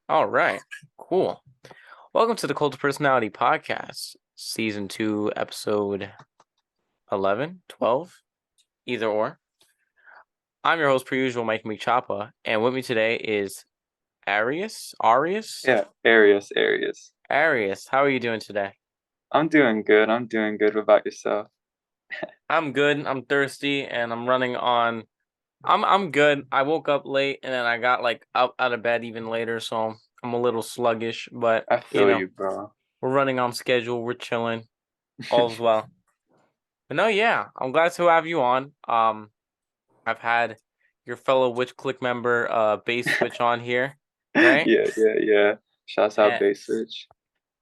All right. Cool. Welcome to the Cult of Personality Podcast, Season 2, Episode 11, 12, either or. I'm your host, per usual, Mikeymcchoppa, and with me today is Arius? Arius? Yeah, Arius. Arius, how are you doing today? I'm doing good. I'm doing good. What about yourself? I'm good. I'm thirsty, and I'm running on. I'm good. I woke up late, and then I got like up out of bed even later, so I'm a little sluggish, but I feel you, bro. we're running on schedule. We're chilling. All's well. But no, yeah, I'm glad to have you on. I've had your fellow Witch Klique member, Base Switch on here, right? Yeah. Shouts out And Base Switch.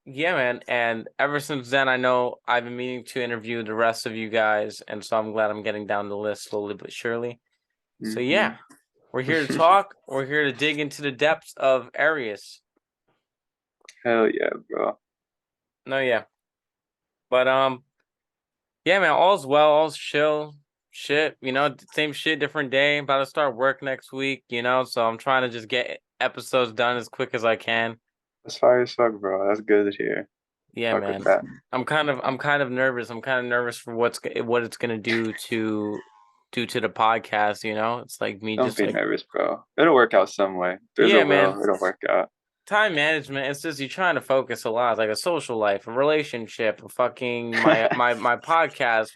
yeah, man. And ever since then, I know I've been meaning to interview the rest of you guys, and so I'm glad I'm getting down the list slowly but surely. So Mm-hmm. yeah, we're here to talk. We're here to dig into the depths of Arius. Hell yeah, bro. No, yeah, but yeah, man. All's well. All's chill. Shit, same shit, different day. About to start work next week. So I'm trying to just get episodes done as quick as I can. That's fire as fuck, bro. That's good to hear. Yeah, Fuck with man. that. I'm kind of nervous. I'm kind of nervous for what it's gonna do to the podcast. It's like me Don't just be like, nervous, bro. It'll work out some way. There's a yeah, will. man. It'll work out. Time management. It's just you're trying to focus a lot. It's like a social life, a relationship, a fucking my podcast,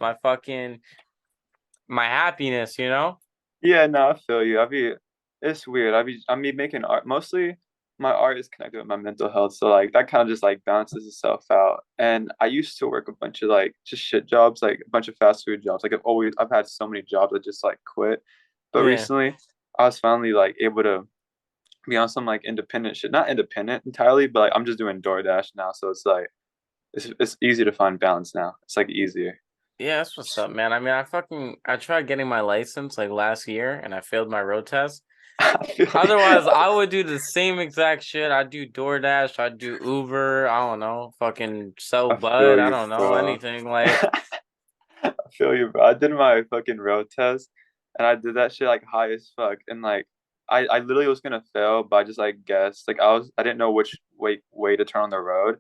my happiness. Yeah, no, I feel you. It's weird. I be making art. Mostly my art is connected with my mental health. So like that kind of just like balances itself out. And I used to work a bunch of like just shit jobs, like a bunch of fast food jobs. Like I've had so many jobs I just like quit. But Yeah. recently I was finally like able to be on some like independent shit. Not independent entirely, but like I'm just doing DoorDash now. So it's like it's easy to find balance now. It's like easier. Yeah, that's what's up, man. I mean, I tried getting my license like last year and I failed my road test. I feel Otherwise, I would do the same exact shit. I'd do DoorDash, I'd do Uber, I don't know, fucking sell I bud, feel I you, don't know, bro. anything like I feel you, bro. I did my fucking road test and I did that shit like high as fuck. And like I literally was gonna fail, but I just like guessed. Like I didn't know which way to turn on the road.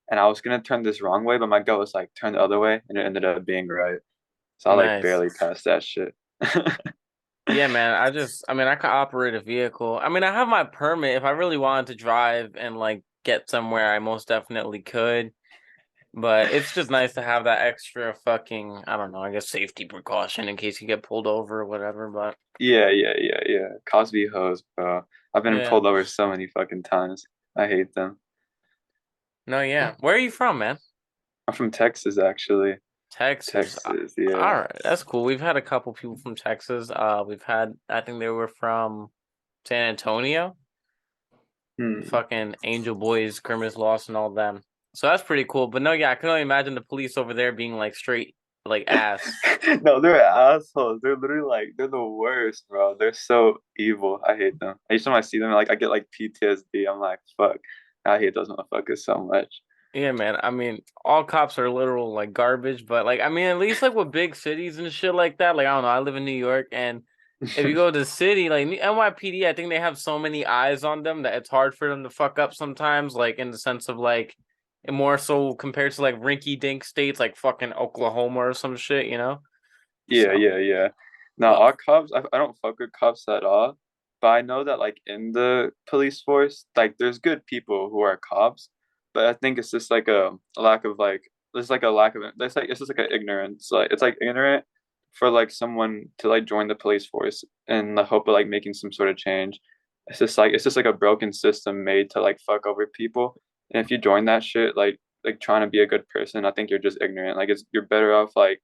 And I was gonna turn this wrong way, but my gut was like turn the other way and it ended up being right. So I like nice. barely passed that shit. Yeah, man. I mean, I could operate a vehicle. I mean, I have my permit. If I really wanted to drive and like get somewhere, I most definitely could. But it's just nice to have that extra fucking, I don't know, I guess safety precaution in case you get pulled over or whatever. But Yeah. Cosby hoes, bro. I've been yeah. pulled over so many fucking times. I hate them. No, yeah. Where are you from, man? I'm from Texas, actually. Texas. Texas, yeah. All right, that's cool. We've had a couple people from Texas. We've had, I think they were from San Antonio, Hmm. fucking Angel Boys, Criminals Lost, and all them. So that's pretty cool. But no, yeah, I can only imagine the police over there being like straight, like ass. No, they're assholes. They're literally like they're the worst, bro. They're so evil. I hate them. Each time I see them, like I get like PTSD. I'm like, fuck. I hate those motherfuckers so much. Yeah, man. I mean, all cops are literal like garbage, but like, I mean, at least like with big cities and shit like that. Like, I don't know. I live in New York, and if you go to the city, like NYPD, I think they have so many eyes on them that it's hard for them to fuck up sometimes. Like in the sense of like, and more so compared to like rinky-dink states like fucking Oklahoma or some shit. So, Yeah. Now, but our cops, I don't fuck with cops at all, but I know that like in the police force, like there's good people who are cops, but I think it's just like a lack of like there's like a lack of it. There's like it's just like an ignorance. Like it's like ignorant for like someone to like join the police force in the hope of like making some sort of change. It's just like a broken system made to like fuck over people. And if you join that shit, like trying to be a good person, I think you're just ignorant. Like you're better off like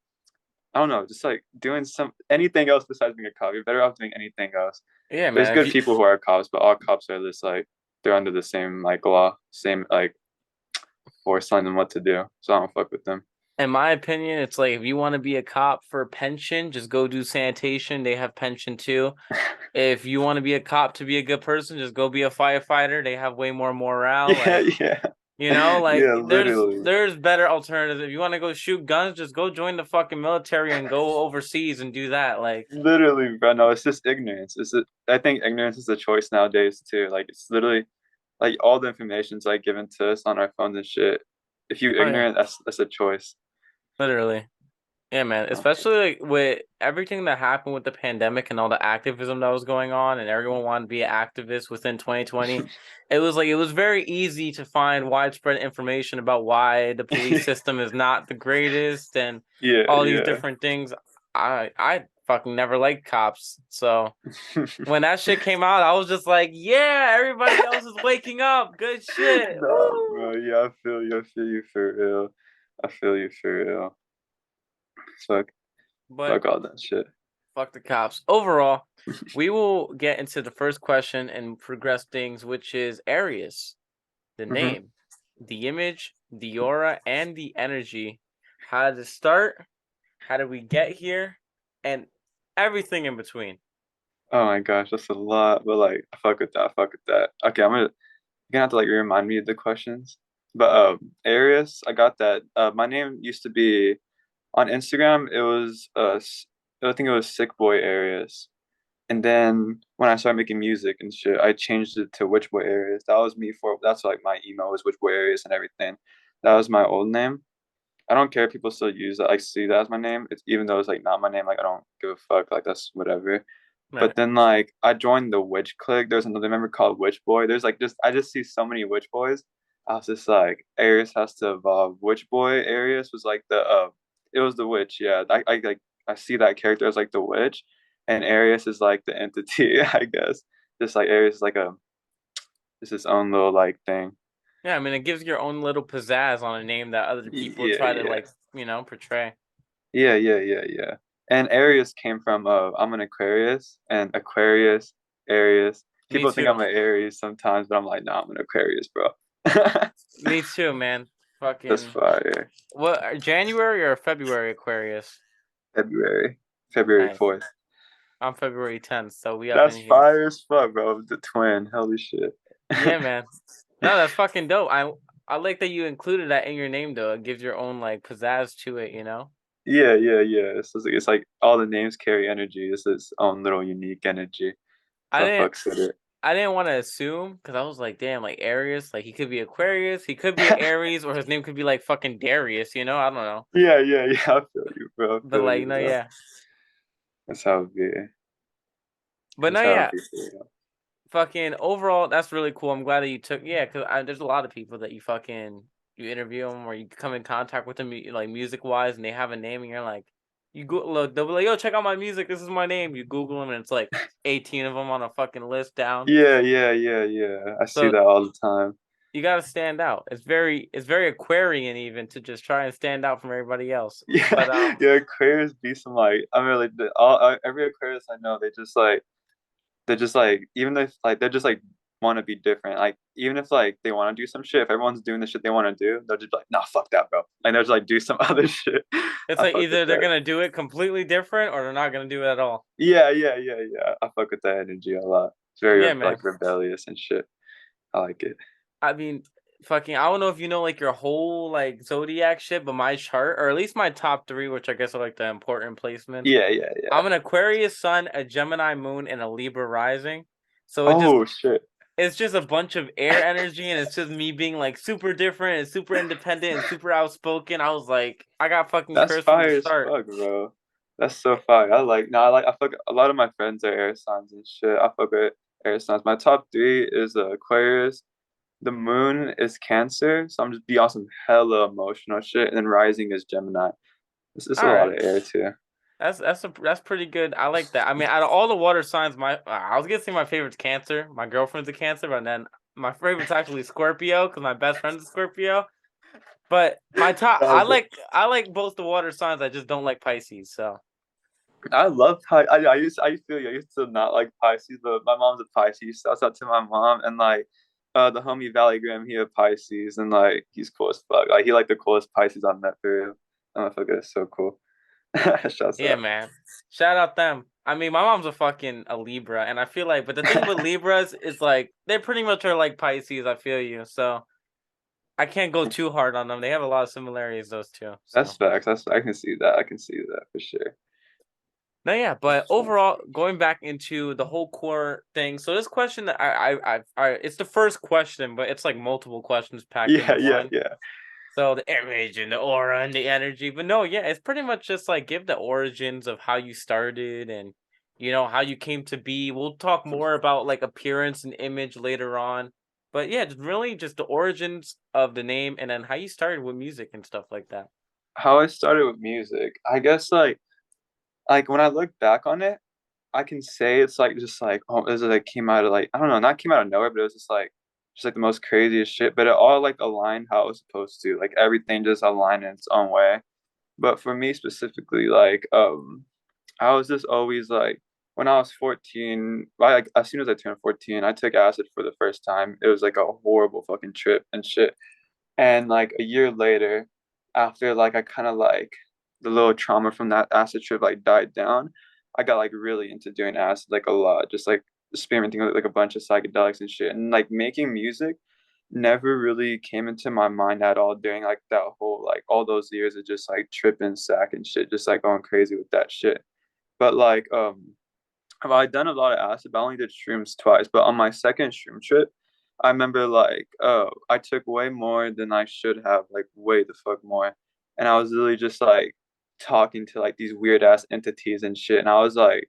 I don't know, just like doing some anything else besides being a cop. You're better off doing anything else. yeah, There's man. If good you, people who are cops, but all cops are just like they're under the same like law, same like force telling them what to do. So I don't fuck with them. in my opinion, it's like if you want to be a cop for pension, just go do sanitation. They have pension too. If you want to be a cop to be a good person, just go be a firefighter. They have way more morale. Yeah, Like, yeah, like yeah, there's literally, there's better alternatives. If you want to go shoot guns, just go join the fucking military and go overseas and do that. Like, literally, bro. No, it's just ignorance. I think ignorance is a choice nowadays too. Like it's literally like all the information's like given to us on our phones and shit. If you Oh yeah, ignorant, that's a choice. literally. Yeah, man. Oh, Especially like with everything that happened with the pandemic and all the activism that was going on, and everyone wanted to be an activist within 2020. It was like it was very easy to find widespread information about why the police system is not the greatest and yeah, all these yeah. different things. I fucking never liked cops. So when that shit came out, I was just like, yeah, everybody else is waking up. Good shit. Nah, Woo! bro. Yeah, I feel you for real. I feel you for real. Fuck, But fuck all that shit. fuck the cops. Overall, we will get into the first question and progress things, which is Arius, the Hmm. name, the image, the aura, and the energy. How did it start? How did we get here? And everything in between. Oh my gosh, that's a lot. But like, fuck with that. Fuck with that. Okay, you're gonna have to like remind me of the questions. But Arius, I got that. My name used to be on Instagram. It was I think it was Sick Boy Arius. And then when I started making music and shit, I changed it to Witch Boy Arius. That was me for that's like my email was Witch Boy Arius and everything. That was my old name. I don't care if people still use that, like see that as my name. It's even though it's like not my name, like I don't give a fuck. Like that's whatever. Right. But then like I joined the Witch Klique. There's another member called Witch Boy. There's like just I just see so many Witch Boys. I was just like Arius has to evolve. Witch Boy Arius was like the it was the witch, yeah. I like I see that character as like the witch and Arius is like the entity, I guess. Just like Arius is like a it's his own little like thing. Yeah, I mean, it gives your own little pizzazz on a name that other people Yeah, try to yeah. like, portray. Yeah. And Arius came from I'm an Aquarius and Aquarius, Arius. Me People think too. I'm an Aries sometimes, but I'm like, nah, I'm an Aquarius, bro. Me too, man. That's Fucking fire. what? January or February Aquarius? February. February Nice. 4th. I'm February 10th, so we up in That's here. fire as fuck, bro. The twin. Holy shit. Yeah, man. No, that's fucking dope. I like that you included that in your name though. It gives your own like pizzazz to it, you know? Yeah. It's like all the names carry energy. It's its own little unique energy. I So I didn't fucks with I didn't want to assume because I was like, damn, like Arius, like he could be Aquarius, he could be an it. Aries, or his name could be like fucking Darius, you know? I don't know. Yeah. I feel you, bro. I But feel like, you, no, bro. yeah. That's how it be. But no, That's how it yeah. be for you. Fucking overall, that's really cool. I'm glad that you took, yeah, because there's a lot of people that you interview them or you come in contact with them, like music wise, and they have a name, and you're like, you go, they'll be like, yo, check out my music. This is my name. You Google them, and it's like 18 of them on a fucking list down. Yeah. I see So that all the time. you got to stand out. It's very Aquarian even to just try and stand out from everybody else. Yeah, But yeah. Aquarius be some like I mean like every Aquarius I know they're just like even if like they're just like want to be different. Like even if like they want to do some shit, if everyone's doing the shit they want to do, they'll just be like, nah, fuck that, bro. Like they'll just like do some other shit. it's I like fuck with either they're that. gonna do it completely different or they're not gonna do it at all. Yeah. I fuck with that energy a lot. It's very Yeah, man. like rebellious and shit. I like it. I mean, fucking, I don't know if you know like your whole like zodiac shit, but my chart, or at least my top three, which I guess are like the important placements. Yeah. I'm an Aquarius sun, a Gemini moon, and a Libra rising. So Oh shit. it's just a bunch of air energy, and it's just me being like super different and super independent and super outspoken. I was like, I got fucking That's cursed from the fire as start. fuck, bro. That's so fire. I fuck a lot of my friends are air signs and shit. I fuck with air signs. My top three is Aquarius. The moon is Cancer, so I'm just be on some hella emotional shit. And then rising is Gemini. It's a All lot right. of air too. That's pretty good. I like that. I mean, out of all the water signs, I was gonna say my favorite's Cancer. My girlfriend's a Cancer, but then my favorite's actually Scorpio because my best friend's a Scorpio. But my top, Nah, but I like both the water signs. I just don't like Pisces. So I love I feel you. I used to not like Pisces, but my mom's a Pisces. Shouts out to my mom and like the homie Valley Graham, he a Pisces and like he's cool as fuck. Like he like the coolest Pisces I've met for real. That motherfucker is so cool. Shouts yeah, out. man, shout out them. I mean, my mom's a Libra, and I feel like, but the thing with Libras is like they pretty much are like Pisces. I feel you, so I can't go too hard on them. They have a lot of similarities, those two. That's So facts. I can see that. I can see that for sure. No, yeah, but overall, going back into the whole core thing. So this question that it's the first question, but it's like multiple questions packed Yeah, into yeah, one. yeah. So the image and the aura and the energy. But no, yeah, it's pretty much just like give the origins of how you started and how you came to be. We'll talk more about like appearance and image later on. But yeah, just really just the origins of the name and then how you started with music and stuff like that. How I started with music, I guess like when I look back on it, I can say it's like just like oh, it was like came out of like I don't know, not came out of nowhere, but it was just like the most craziest shit. But it all like aligned how it was supposed to. Like everything just aligned in its own way. But for me specifically, I was just always like when I was 14, like as soon as I turned 14, I took acid for the first time. It was like a horrible fucking trip and shit. And like a year later, after like I kind of like the little trauma from that acid trip like died down, I got like really into doing acid like a lot, just like experimenting with like a bunch of psychedelics and shit. And like making music never really came into my mind at all during like that whole like all those years of just like tripping sack and shit, just like going crazy with that shit. But well, I've done a lot of acid, but I only did shrooms twice. But on my second shroom trip, I remember like, oh, I took way more than I should have, like way the fuck more. And I was really just like talking to like these weird ass entities and shit. And I was like,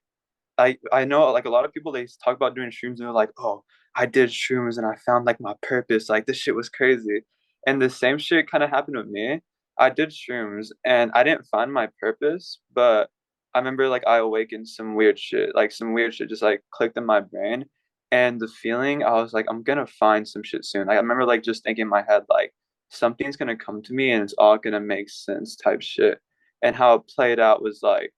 I know like a lot of people they talk about doing shrooms and they're like, oh, I did shrooms and I found like my purpose. Like this shit was crazy. And the same shit kind of happened with me. I did shrooms and I didn't find my purpose, but I remember like I awakened some weird shit just like clicked in my brain. And the feeling, I was like, I'm gonna find some shit soon. Like I remember like just thinking in my head, like something's gonna come to me and it's all gonna make sense type shit. And how it played out was like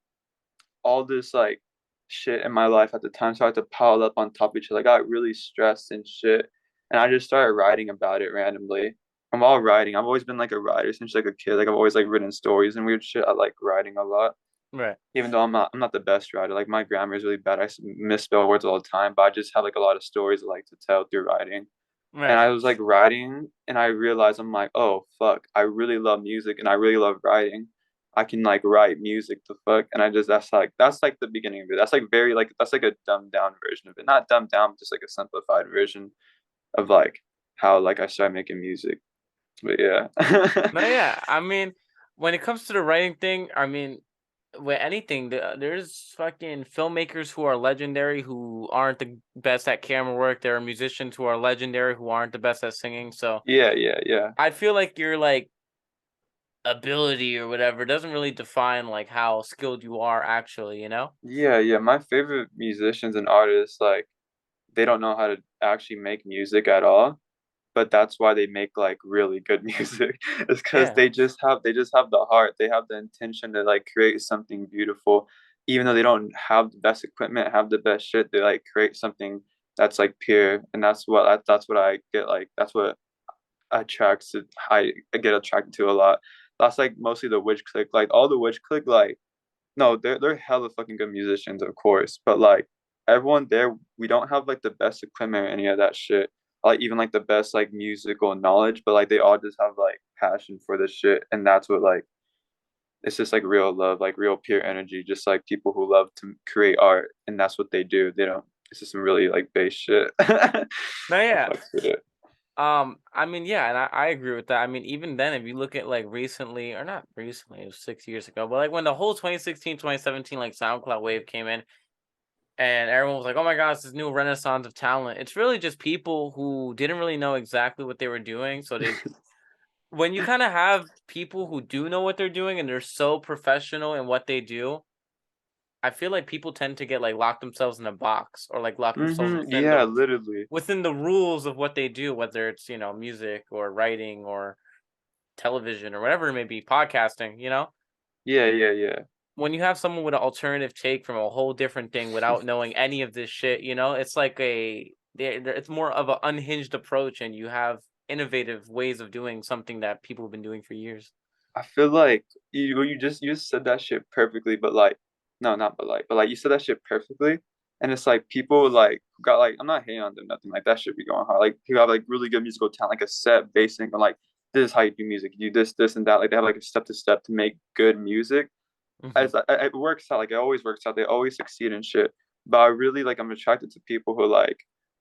all this like shit in my life at the time started to pile up on top of each other. I got really stressed and shit. And I just started writing about it randomly. I'm all writing. I've always been like a writer since like a kid. Like I've always like written stories and weird shit. I like writing a lot. Right. Even though I'm not the best writer. Like my grammar is really bad. I misspell words all the time, but I just have like a lot of stories I like to tell through writing. And Right. I was like writing and I realized I'm like, oh fuck, I really love music and I really love writing. I can like write music the fuck. And I just that's like the beginning of it. That's like very like that's like a dumbed down version of it. Not dumbed down, but just like a simplified version of like how like I started making music. But yeah. No, yeah. I mean, when it comes to the writing thing, I mean, with anything, there's fucking filmmakers who are legendary who aren't the best at camera work. There are musicians who are legendary who aren't the best at singing. So Yeah, yeah, yeah. I feel like your like ability or whatever doesn't really define like how skilled you are actually, you know? Yeah, yeah. My favorite musicians and artists, like they don't know how to actually make music at all. But that's why they make like really good music. It's because Yeah. they just have the heart. They have the intention to like create something beautiful. Even though they don't have the best equipment, have the best shit, they like create something that's like pure. And that's what I get like that's what I get attracted to a lot. That's like mostly the Witch Klique. Like all the Witch Klique, like no, they're hella fucking good musicians, of course, but like everyone there, we don't have like the best equipment or any of that shit. Like even like the best like musical knowledge, but like they all just have like passion for this shit, and that's what like it's just like real love, like real pure energy, just like people who love to create art, and that's what they do. They don't. It's just some really like base shit. I No, yeah. fucks with it. I mean, yeah, and I agree with that. I mean, even then, if you look at like recently, or not recently, it was 6 years ago, but like when the whole 2016, 2017 like SoundCloud wave came in, and everyone was like, "Oh my gosh, this new renaissance of talent." It's really just people who didn't really know exactly what they were doing. So they, when you kind of have people who do know what they're doing and they're so professional in what they do, I feel like people tend to get like lock themselves in a box or like lock themselves Yeah, literally. within the rules of what they do, whether it's music or writing or television or whatever it may be, podcasting. Yeah, yeah, yeah. When you have someone with an alternative take from a whole different thing without knowing any of this shit, it's like it's more of an unhinged approach, and you have innovative ways of doing something that people have been doing for years. I feel like you just said that shit perfectly, but like no, not but like you said that shit perfectly, and it's like people like who got like I'm not hating on them, nothing like that should be going hard. Like people have like really good musical talent, like a set basing on like this is how you do music, you do this, this, and that. Like they have like a step to step to make good music, Hmm. it works out. Like it always works out. They always succeed and shit. But I really like I'm attracted to people who like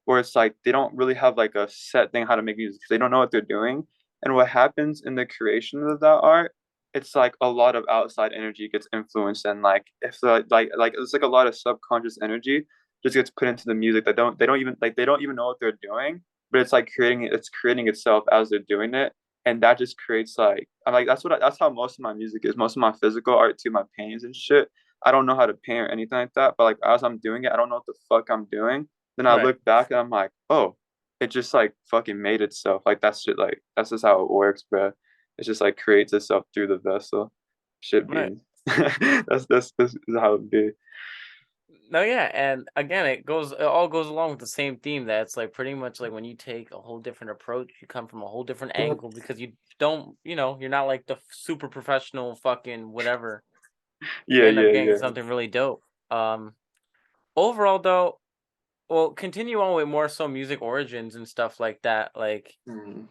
where it's like they don't really have like a set thing how to make music because they don't know what they're doing. And what happens in the creation of that art, it's like a lot of outside energy gets influenced and like if like it's like a lot of subconscious energy just gets put into the music that they don't even know what they're doing, but it's like it's creating itself as they're doing it, and that just creates like I'm like that's how most of my music is. Most of my physical art too, my paintings and shit. I don't know how to paint or anything like that, but like as I'm doing it, I don't know what the fuck I'm doing. Then I Right. look back and I'm like, oh, it just like fucking made itself. Like that's shit. Like that's just how it works, bro. It just like creates itself through the vessel. Should Right. be. That's how it be. No, yeah, and again, it all goes along with the same theme that it's like pretty much like when you take a whole different approach, you come from a whole different angle because you don't, you're not like the super professional fucking whatever. You Yeah, end up yeah, getting yeah. something really dope. Um, Overall though, well, continue on with more so music origins and stuff like that. Like, Mm.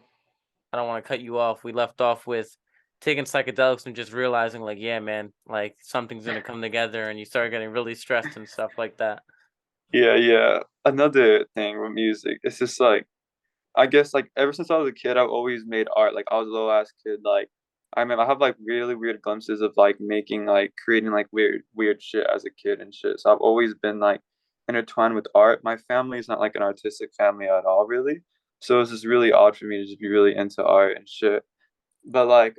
I don't want to cut you off. We left off with taking psychedelics and just realizing, like, yeah, man, like something's gonna come together, and you start getting really stressed and stuff like that. Yeah, yeah. Another thing with music, it's just like I guess like ever since I was a kid, I've always made art. Like I was a little ass kid. Like I remember I have like really weird glimpses of like making like creating like weird shit as a kid and shit. So I've always been like intertwined with art. My family is not like an artistic family at all, really. So it's just really odd for me to just be really into art and shit. But like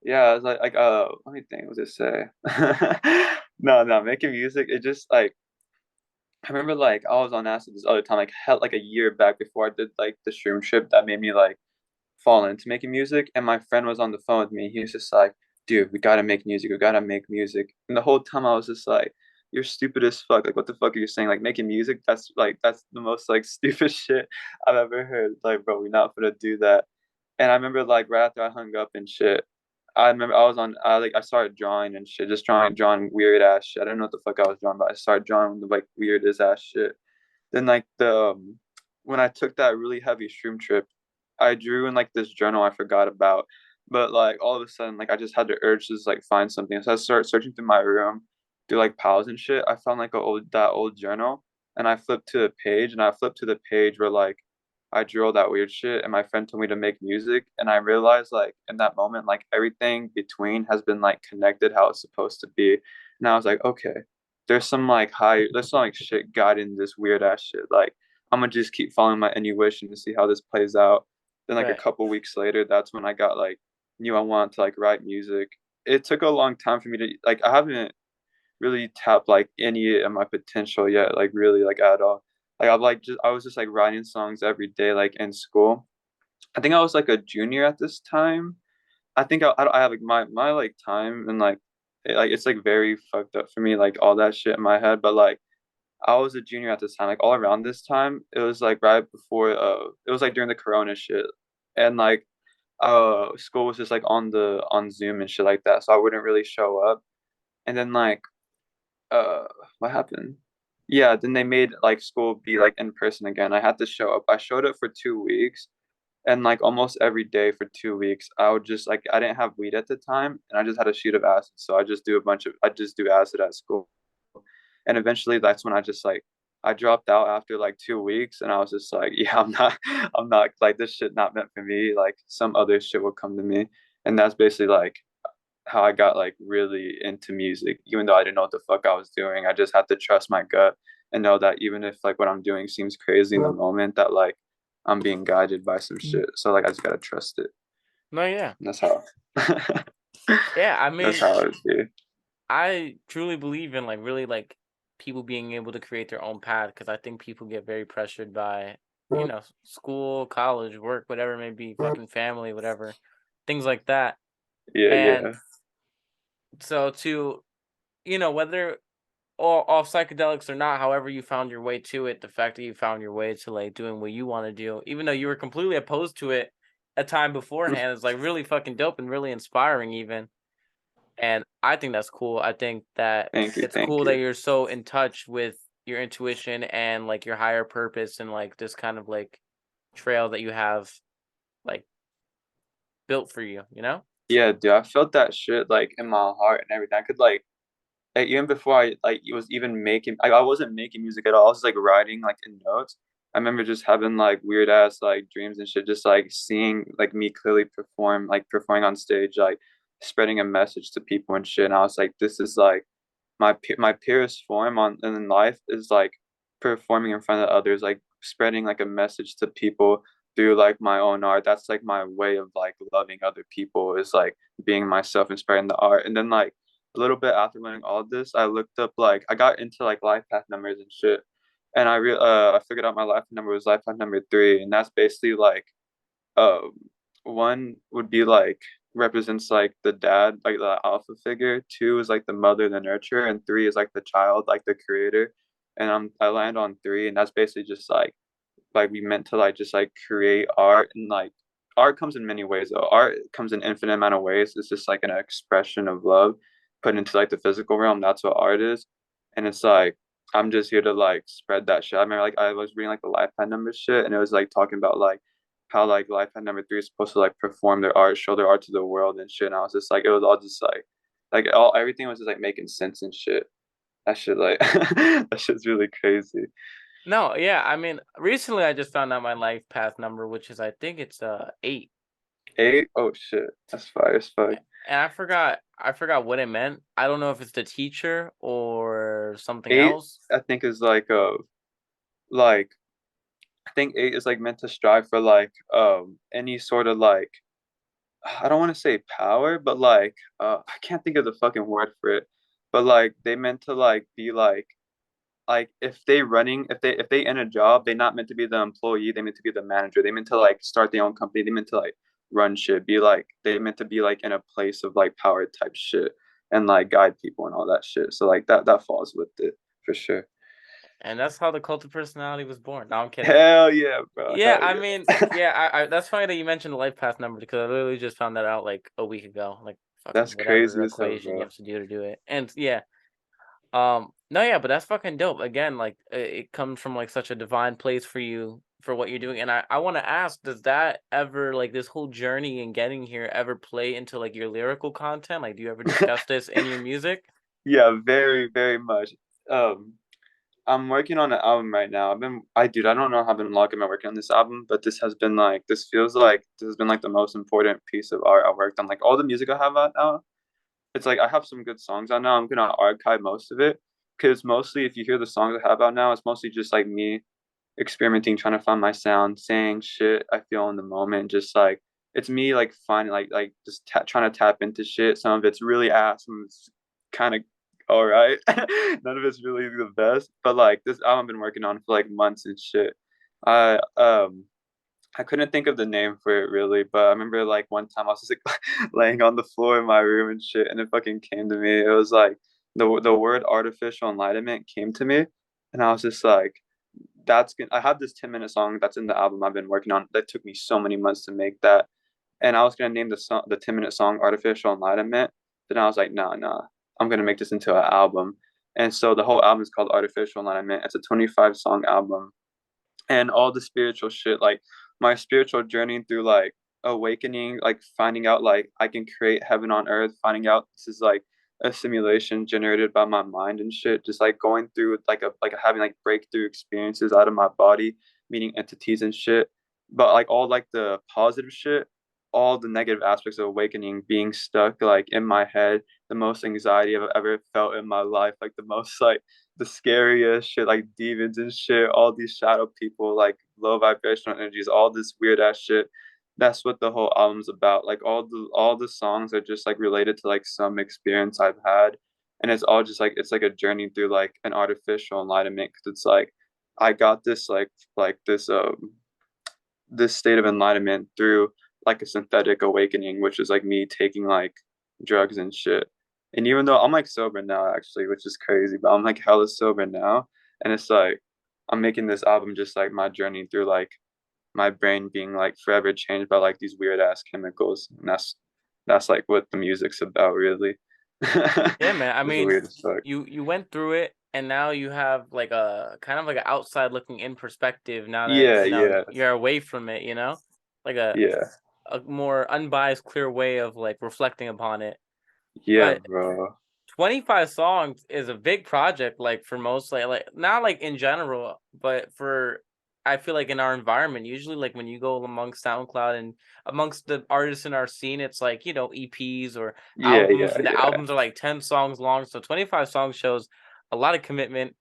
yeah, it's like let me think, what was it say? No, making music, it just like I remember like I was on acid this other time, like hell like a year back before I did like the shroom trip that made me like fall into making music. And my friend was on the phone with me. He was just like, dude, we gotta make music. We gotta make music. And the whole time I was just like, you're stupid as fuck. Like, what the fuck are you saying? Like, making music? That's the most like stupid shit I've ever heard. Like, bro, we're not gonna do that. And I remember like right after I hung up and shit, I remember I started drawing and shit, just drawing weird ass shit. I don't know what the fuck I was drawing, but I started drawing the like weirdest ass shit. Then like the when I took that really heavy shroom trip, I drew in like this journal I forgot about. But like all of a sudden, like I just had the urge to just like find something. So I started searching through my room, through like piles and shit. I found like that old journal, and I flipped to a page, and I flipped to the page where like I drew all that weird shit, and my friend told me to make music, and I realized like in that moment, like everything between has been like connected how it's supposed to be. And I was like, okay, there's some like shit guiding this weird ass shit. Like I'm gonna just keep following my intuition to see how this plays out. Then like a Right. couple weeks later, that's when I got like knew I wanted to like write music. It took a long time for me to like I haven't really tapped like any of my potential yet, like really like at all. Like I was just like writing songs every day like in school. I think I was like a junior at this time. I think I have like my like time and like it's like very fucked up for me like all that shit in my head, but like I was a junior at this time. Like all around this time, it was like right before it was like during the corona shit. And like school was just like on Zoom and shit like that. So I wouldn't really show up. And then like uh what happened? Yeah, then they made like school be like in person again. I had to show up. I showed up for 2 weeks and like almost every day for 2 weeks, I would just like I didn't have weed at the time and I just had a sheet of acid. So I just do acid at school. And eventually that's when I just like I dropped out after like 2 weeks and I was just like, yeah, I'm not like this shit not meant for me. Like some other shit will come to me. And that's basically like how I got like really into music, even though I didn't know what the fuck I was doing. I just had to trust my gut and know that even if like what I'm doing seems crazy in the moment, that like I'm being guided by some shit. So like I just gotta trust it. No, yeah. And that's how Yeah, I that's mean, how it be. I truly believe in like really like people being able to create their own path because I think people get very pressured by, school, college, work, whatever it may be, fucking family, whatever, things like that. Yeah, And yeah. so to, whether or off psychedelics or not, however you found your way to it, the fact that you found your way to like doing what you want to do, even though you were completely opposed to it a time beforehand, is like really fucking dope and really inspiring even. And I think that's cool. I think that Thank you, it's thank cool that you. you're so in touch with your intuition and like your higher purpose and like this kind of like trail that you have like built for you, you know? Yeah, dude, I felt that shit like in my heart and everything. I could like, even before I like was even making I wasn't making music at all. I was like writing like in notes. I remember just having like weird ass like dreams and shit, just like seeing like me clearly perform, like performing on stage, like spreading a message to people and shit. And I was like, this is like my purest form on in life is like performing in front of others, like spreading like a message to people through like my own art. That's like my way of like loving other people is like being myself and spreading the art. And then like a little bit after learning all of this, I looked up like I got into like life path numbers and shit. And I figured out my life number was life path number 3, and that's basically like um one would be like represents like the dad, like the alpha figure. 2 is like the mother, the nurturer, and 3 is like the child, like the creator. And I land on 3, and that's basically just like we meant to like just like create art. And like art comes in many ways though. Art comes in infinite amount of ways. It's just like an expression of love put into like the physical realm. That's what art is. And it's like I'm just here to like spread that shit. I remember like I was reading like the lifetime number shit, and it was like talking about like how like lifetime number 3 is supposed to like perform their art, show their art to the world and shit. And I was just like, it was all just like all everything was just like making sense and shit. That shit like that shit's really crazy. No, yeah, I mean, recently I just found out my life path number, which is I think it's 8. 8? Oh shit. That's fire as fuck. And I forgot what it meant. I don't know if it's the teacher or something 8 else. I think is like I think 8 is like meant to strive for like any sort of like I don't want to say power, but like I can't think of the fucking word for it. But like they meant to like be like if they in a job, they're not meant to be the employee, they meant to be the manager. They meant to like start their own company, they meant to like run shit, be like they meant to be like in a place of like power type shit and like guide people and all that shit. So like that falls with it for sure. And that's how the cult of personality was born. No, I'm kidding. Hell yeah, bro. Yeah, Hell I mean, yeah. yeah, I that's funny that you mentioned the life path number because I literally just found that out like a week ago. Like fucking That's whatever crazy as hell, equation you bro. have to do it. And yeah, no, yeah, but that's fucking dope. Again, like it comes from like such a divine place for you for what you're doing. And I want to ask, does that ever like this whole journey and getting here ever play into like your lyrical content? Like, do you ever discuss this in your music? Yeah, very, very much. Um, I'm working on an album right now. Dude, I don't know how I've been long am I working on this album, but this feels like this has been like the most important piece of art I worked on. Like all the music I have out now, it's like I have some good songs out now. I'm gonna archive most of it because mostly if you hear the songs I have out now, it's mostly just like me experimenting, trying to find my sound, saying shit I feel in the moment. Just like it's me like finding like just trying to tap into shit. Some of it's really ass, some of it's kind of all right. None of it's really the best, but like this album I've been working on for like months and shit. I um I couldn't think of the name for it really, but I remember like one time I was just like laying on the floor in my room and shit, and it fucking came to me. It was like the word artificial enlightenment came to me, and I was just like, that's good. I have this 10-minute song that's in the album I've been working on. That took me so many months to make that, and I was gonna name the 10-minute song artificial enlightenment. Then I was like, nah, I'm gonna make this into an album, and so the whole album is called Artificial Enlightenment. It's a 25 song album, and all the spiritual shit, like my spiritual journey through like awakening, like finding out like I can create heaven on earth, finding out this is like a simulation generated by my mind and shit, just like going through like having like breakthrough experiences out of my body, meeting entities and shit. But like all like the positive shit, all the negative aspects of awakening, being stuck like in my head, the most anxiety I've ever felt in my life, like the most like the scariest shit, like demons and shit, all these shadow people, like low vibrational energies, all this weird ass shit. That's what the whole album's about. Like all the songs are just like related to like some experience I've had, and it's all just like it's like a journey through like an artificial enlightenment because it's like I got this like this state of enlightenment through like a synthetic awakening, which is like me taking like drugs and shit. And even though I'm like sober now, actually, which is crazy, but I'm like hella sober now. And it's like I'm making this album just like my journey through like my brain being like forever changed by like these weird ass chemicals. And that's like what the music's about, really. Yeah, man. I It's mean, weird as fuck. you went through it, and now you have like a kind of like an outside looking in perspective. Now that Yeah, yeah, you're away from it, like a yeah. a more unbiased, clear way of like reflecting upon it. Yeah, But bro. 25 songs is a big project, like for most, like not like in general, but for I feel like in our environment, usually like when you go amongst SoundCloud and amongst the artists in our scene, it's like, EPs or Yeah, albums, yeah, and the yeah. albums are like 10 songs long. So 25 songs shows a lot of commitment.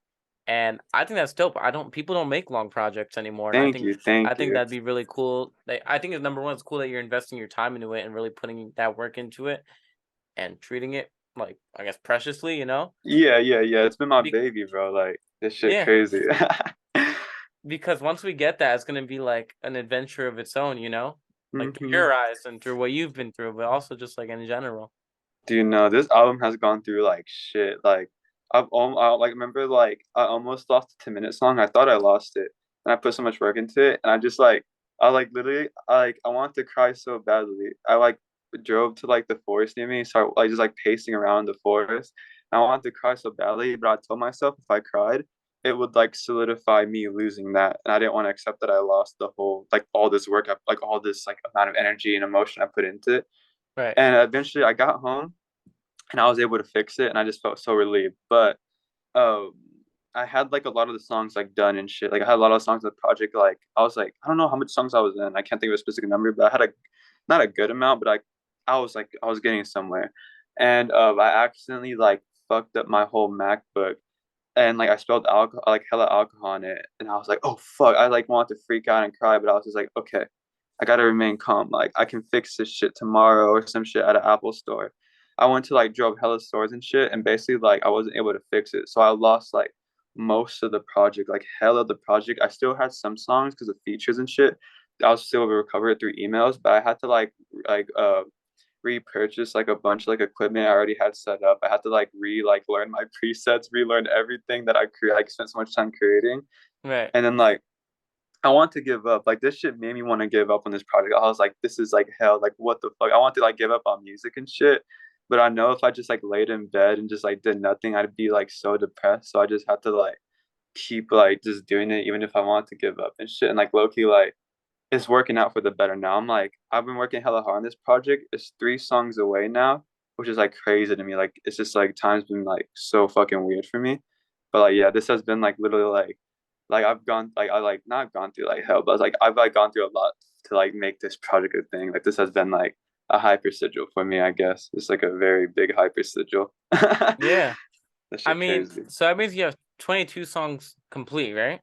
And I think that's dope. I don't People don't make long projects anymore. And Thank you, I thank think you. that'd be really cool. Like, I think it's number one, it's cool that you're investing your time into it and really putting that work into it and treating it like, I guess, preciously, Yeah, yeah, yeah. It's been my Be- baby, bro. Like this shit yeah, crazy. because once we get that, it's gonna be like an adventure of its own, like through hmm your eyes and through what you've been through, but also just like in general. Do you know this album has gone through like shit? Like I like remember like I almost lost the 10 minute song. I thought I lost it, and I put so much work into it, and I just like I like literally I wanted to cry so badly. I like drove to like the forest near me, so I just like pacing around the forest. I wanted to cry so badly, but I told myself if I cried, it would like solidify me losing that, and I didn't want to accept that I lost the whole like all this work, like all this like amount of energy and emotion I put into it. Right. And eventually, I got home and I was able to fix it, and I just felt so relieved. But um, I had like a lot of the songs like done and shit. Like I had a lot of songs in the project. Like I was like, I don't know how much songs I was in. I can't think of a specific number, but I had a not a good amount, but I was like I was getting somewhere. And I accidentally like fucked up my whole MacBook, and like I spilled alcohol, like hella alcohol on it, and I was like, oh fuck. I like wanted to freak out and cry, but I was just like, okay, I gotta remain calm. Like I can fix this shit tomorrow or some shit at an Apple store. I went to like drove hella stores and shit, and basically like I wasn't able to fix it. So I lost like most of the project, like hella the project. I still had some songs because of features and shit. I was still able to recover it through emails, but I had to like repurchase like a bunch of like equipment I already had set up. I had to like learn my presets, relearn everything that I create like spent so much time creating. Right. And then like I want to give up. Like this shit made me want to give up on this project. I was like, this is like hell. Like what the fuck? I want to like give up on music and shit. But I know if I just like laid in bed and just like did nothing, I'd be like so depressed. So I just had to like keep like just doing it even if I want to give up and shit. And like low key like it's working out for the better now. I'm like, I've been working hella hard on this project. It's 3 songs away now, which is like crazy to me. Like it's just like time's been like so fucking weird for me. But like yeah, this has been like literally like I've gone like I like not gone through like hell, but like I've like gone through a lot to like make this project a thing. Like this has been like a hyper sigil for me, I guess. It's like a very big hyper sigil. Yeah. That I shit mean, crazy. so that means you have 22 songs complete, right?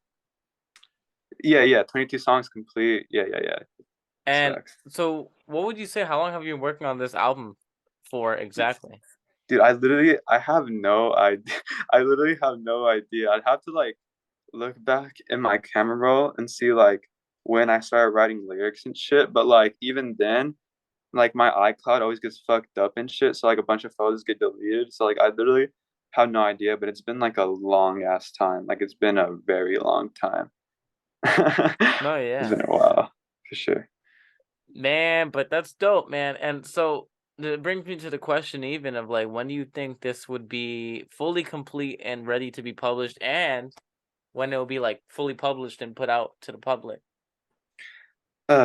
Yeah, yeah. 22 songs complete. Yeah, yeah, yeah. That's And facts. so what would you say, how long have you been working on this album for exactly? Dude, I have no idea. I literally have no idea. I'd have to like look back in my camera roll and see like when I started writing lyrics and shit. But like even then, like my iCloud always gets fucked up and shit. So like a bunch of photos get deleted. So like I literally have no idea, but it's been like a long ass time. Like it's been a very long time. No, It's yeah. been a while for sure. Man, but that's dope, man. And so it brings me to the question even of like, when do you think this would be fully complete and ready to be published, and when it will be like fully published and put out to the public?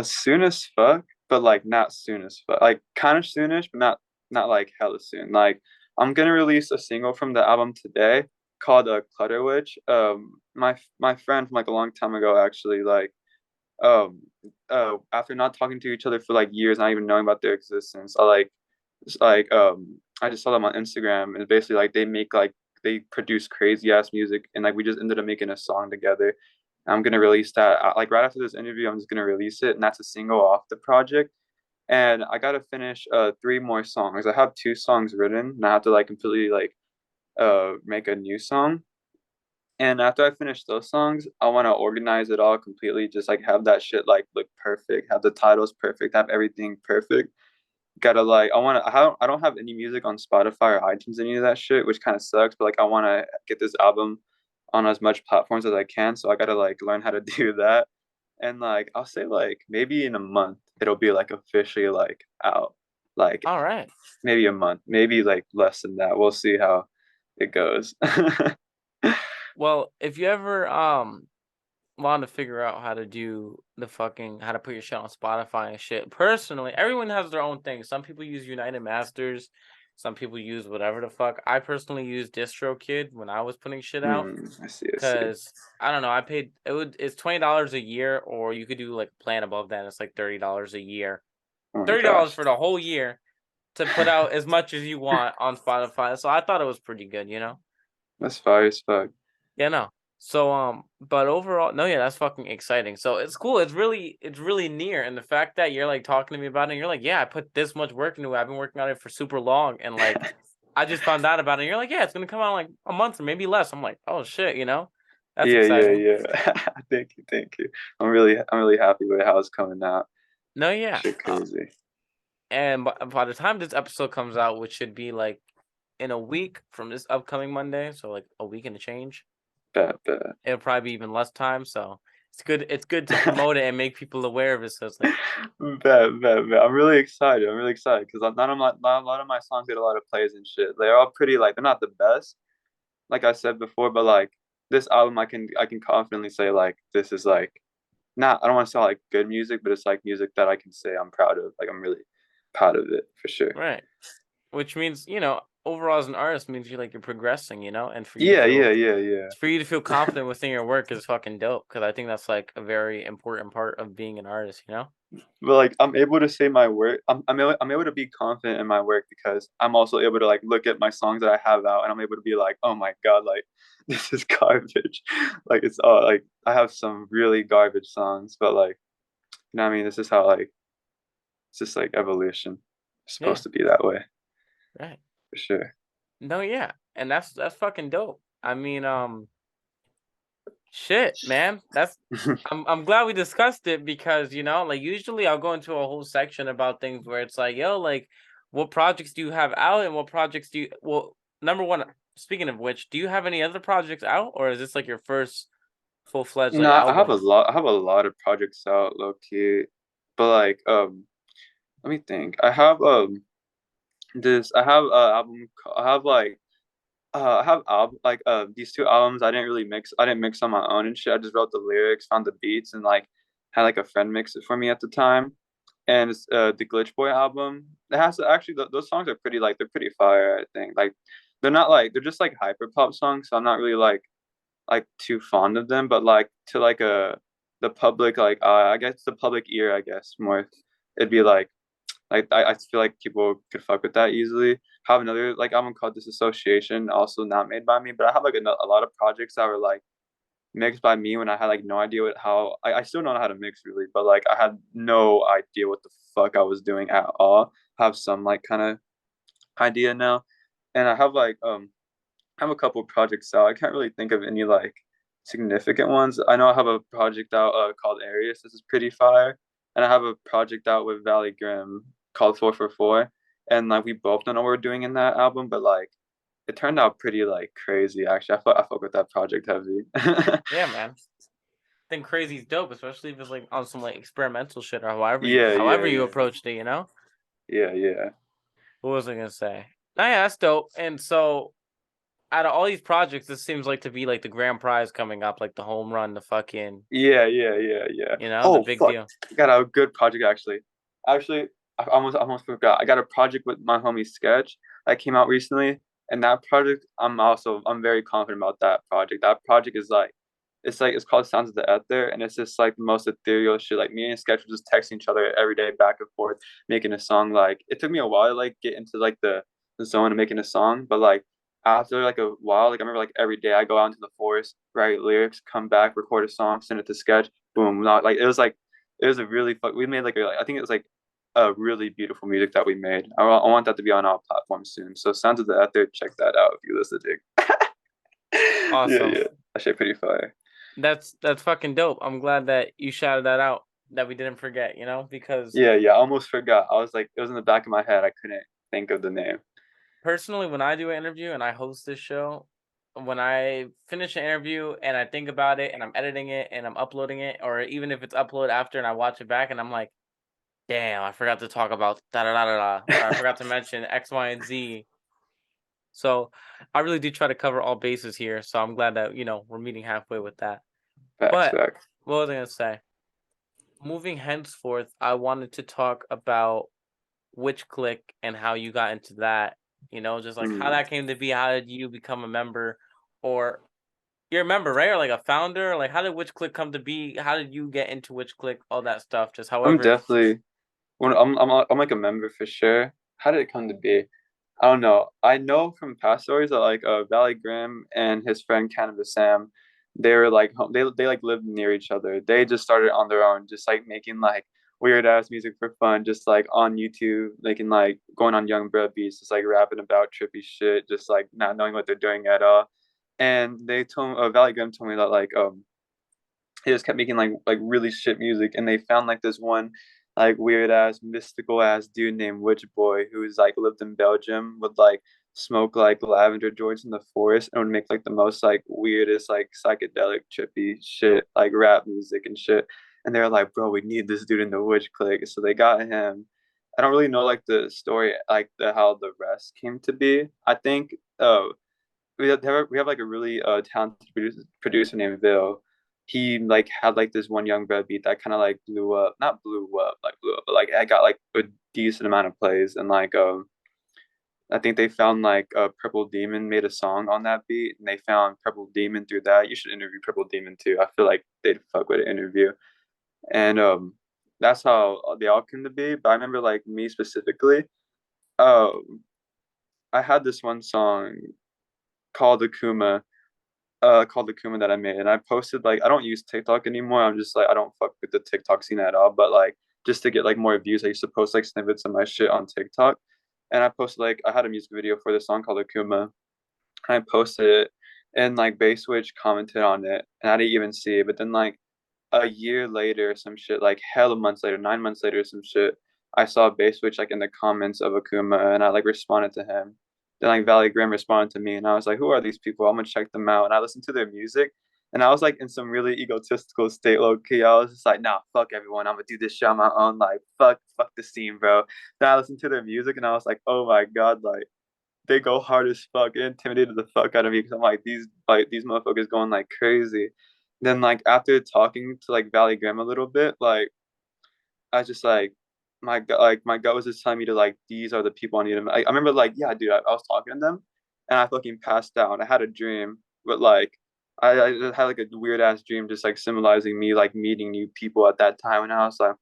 Soon as fuck, but like not soon as fuck. Like kind of soonish, but not like hella soon. Like I'm gonna release a single from the album today called Clutter Witch. My friend from like a long time ago actually um after not talking to each other for like years, not even knowing about their existence, I just saw them on Instagram and basically like they produce crazy ass music and like we just ended up making a song together. I'm gonna release that like right after this interview. I'm just gonna release it, and that's a single off the project. And I gotta finish 3 more songs. I have 2 songs written, and I have to like completely like make a new song. And after I finish those songs, I want to organize it all completely, just like have that shit like look perfect, have the titles perfect, have everything perfect. Gotta like I don't have any music on Spotify or iTunes, any of that shit, which kind of sucks, but like I want to get this album on as much platforms as I can, so I gotta like learn how to do that. And like I'll say like maybe in a month it'll be like officially like out. Like All right. maybe a month, maybe like less than that. We'll see how it goes. Well, if you ever wanting to figure out how to do how to put your shit on Spotify and shit. Personally, everyone has their own thing. Some people use United Masters. Some people use whatever the fuck. I personally use DistroKid when I was putting shit out. I see. I see. Cause I don't know, it's $20 a year, or you could do like a plan above that. It's like $30 a year. Oh my $30 gosh. for the whole year to put out as much as you want on Spotify. So I thought it was pretty good, you know? That's fire as fuck. Yeah, no. So but overall, no, yeah, that's fucking exciting. So it's cool. It's really near. And the fact that you're like talking to me about it, and you're like, yeah, I put this much work into it. I've been working on it for super long. And like I just found out about it. And you're like, yeah, it's gonna come out in like a month or maybe less. I'm like, oh shit, you know? That's Yeah, yeah, exciting. yeah. Thank you, thank you. I'm really happy with how it's coming out. No, yeah. Shit, crazy. And by the time this episode comes out, which should be like in a week from this upcoming Monday, so like a week and a change, Bet. it'll probably be even less time. So it's good to promote it and make people aware of it. So it's like, Bet. I'm really excited. I'm really excited because not a lot of my songs get a lot of plays and shit. They're all pretty like they're not the best, like I said before, but like this album, I can confidently say like this is like not I don't want to sound like good music, but it's like music that I can say I'm proud of. Like I'm really proud of it for sure. right. Which means, overall as an artist means you're progressing, and Yeah. for you to feel confident within your work is fucking dope. Cause I think that's like a very important part of being an artist, you know? But like I'm able to say my work. I'm able to be confident in my work because I'm also able to like look at my songs that I have out and I'm able to be like, oh my god, like this is garbage. Like it's all like I have some really garbage songs, but like you know what I mean. This is how like it's just like evolution. It's Yeah, supposed to be that way right. for sure. No, yeah. And that's fucking dope. I mean, shit, man. I'm glad we discussed it because, like usually I'll go into a whole section about things where it's like, yo, like what projects do you have out and what projects do you well, number one, speaking of which, do you have any other projects out or is this like your first full-fledged No, like I have a album? lot. I have a lot of projects out, low key. But like, let me think. I have this. I have album. I have like I have these two albums. I didn't really mix. I didn't mix on my own and shit. I just wrote the lyrics, found the beats, and like had like a friend mix it for me at the time. And it's the Glitch Boy album. It has actually those songs are pretty like they're pretty fire. I think like they're not like they're just like hyper pop songs. So I'm not really like too fond of them. But like to like the public I guess the public ear I guess more it'd be like I feel like people could fuck with that easily. I have another like album called Disassociation, also not made by me, but I have like a lot of projects that were like mixed by me when I had like no idea I still don't know how to mix really, but like I had no idea what the fuck I was doing at all. I have some like kind of idea now, and I have a couple projects out. I can't really think of any like significant ones. I know I have a project out called Arius. This is pretty fire, and I have a project out with Valley Grim called 444. And like we both don't know what we're doing in that album, but like it turned out pretty like crazy. Actually, I fuck with that project heavy. Yeah, man. I think crazy's dope, especially if it's like on some like experimental shit or however you Yeah, however yeah, you yeah, approached it, you know? yeah. What was I gonna say? Oh, yeah, that's dope. And so out of all these projects, this seems like to be like the grand prize coming up, like the home run, the fucking, Yeah. the Oh big fuck, deal. I got a good project actually. Actually, I almost forgot. I got a project with my homie Sketch that came out recently, and that project I'm very confident about that project. That project is like it's called Sounds of the Ether, and it's just like the most ethereal shit. Like me and Sketch were just texting each other every day back and forth, making a song. Like it took me a while to like get into like the zone of making a song, but like after like a while, like I remember like every day I go out into the forest, write lyrics, come back, record a song, send it to Sketch, boom. Not like it was a really fun. We made I think it was like a really beautiful music that we made. I want that to be on our platform soon. So Sounds of the Ether, check that out if you listen to. Awesome. Yeah. That shit pretty fire. That's fucking dope. I'm glad that you shouted that out, that we didn't forget, because Yeah. I almost forgot. I was like, it was in the back of my head. I couldn't think of the name. personally, when I do an interview and I host this show, when I finish an interview and I think about it and I'm editing it and I'm uploading it, or even if it's uploaded after and I watch it back and I'm like, damn, I forgot to talk about da da da da da, or I forgot to mention X, Y, and Z. So I really do try to cover all bases here. So I'm glad that we're meeting halfway with that. Facts, But facts. what was I gonna say? Moving henceforth, I wanted to talk about Witch Klique and how you got into that. You know, just like how Mm. that came to be. How did you become a member, or you're a member, right? Or like a founder? Like, how did Witch Klique come to be? How did you get into Witch Klique? All that stuff. Just I'm however. definitely I'm like a member for sure. How did it come to be? I don't know. I know from past stories that like Valley Grimm and his friend Cannabis Sam, they were like they like lived near each other. They just started on their own, just like making like weird ass music for fun, just like on YouTube, making like going on Young Bread beats, just like rapping about trippy shit, just like not knowing what they're doing at all. And they told Valley Grimm told me that like he just kept making like really shit music, and they found like this one like weird ass mystical ass dude named WITCHBOY who's like lived in Belgium, would like smoke like lavender joints in the forest and would make like the most like weirdest like psychedelic trippy shit like rap music and shit. And they're like, bro, we need this dude in the Witch Klique, so they got him. I don't really know like the story, like the how the rest came to be. I think we have like a really talented producer named Vil. He like had like this one young bread beat that kind of like blew up, not blew up, but like I got like a decent amount of plays. And like I think they found like Purple Demon made a song on that beat, and they found Purple Demon through that. You should interview Purple Demon too. I feel like they'd fuck with an interview. And that's how they all came to be. But I remember like me specifically, um I had this one song called Akuma called the Kuma that I made, and I posted like I don't use TikTok anymore. I'm just like I don't fuck with the TikTok scene at all. But like just to get like more views, I used to post like snippets of my shit on TikTok, and I posted like I had a music video for this song called Akuma. And I posted it, and like Bass Witch commented on it, and I didn't even see it. But then like a year later, some shit like hella months later, 9 months later, some shit. I saw Base Switch like in the comments of Akuma, and I like responded to him. Then like Valley Grimm responded to me, and I was like, "Who are these people? I'm gonna check them out." And I listened to their music, and I was like in some really egotistical state, low key. I was just like, "Nah, fuck everyone. I'm gonna do this shit on my own. Like, fuck the scene, bro." Then I listened to their music, and I was like, "Oh my god, like." They go hard as fuck. It intimidated the fuck out of me because I'm like these motherfuckers going like crazy. Then like after talking to like Valley Graham a little bit, like I just like my gut was just telling me to like these are the people I need to. I remember like yeah, dude, I was talking to them, and I fucking passed out. I had a dream, but like I just had like a weird ass dream, just like symbolizing me like meeting new people at that time, and I was like,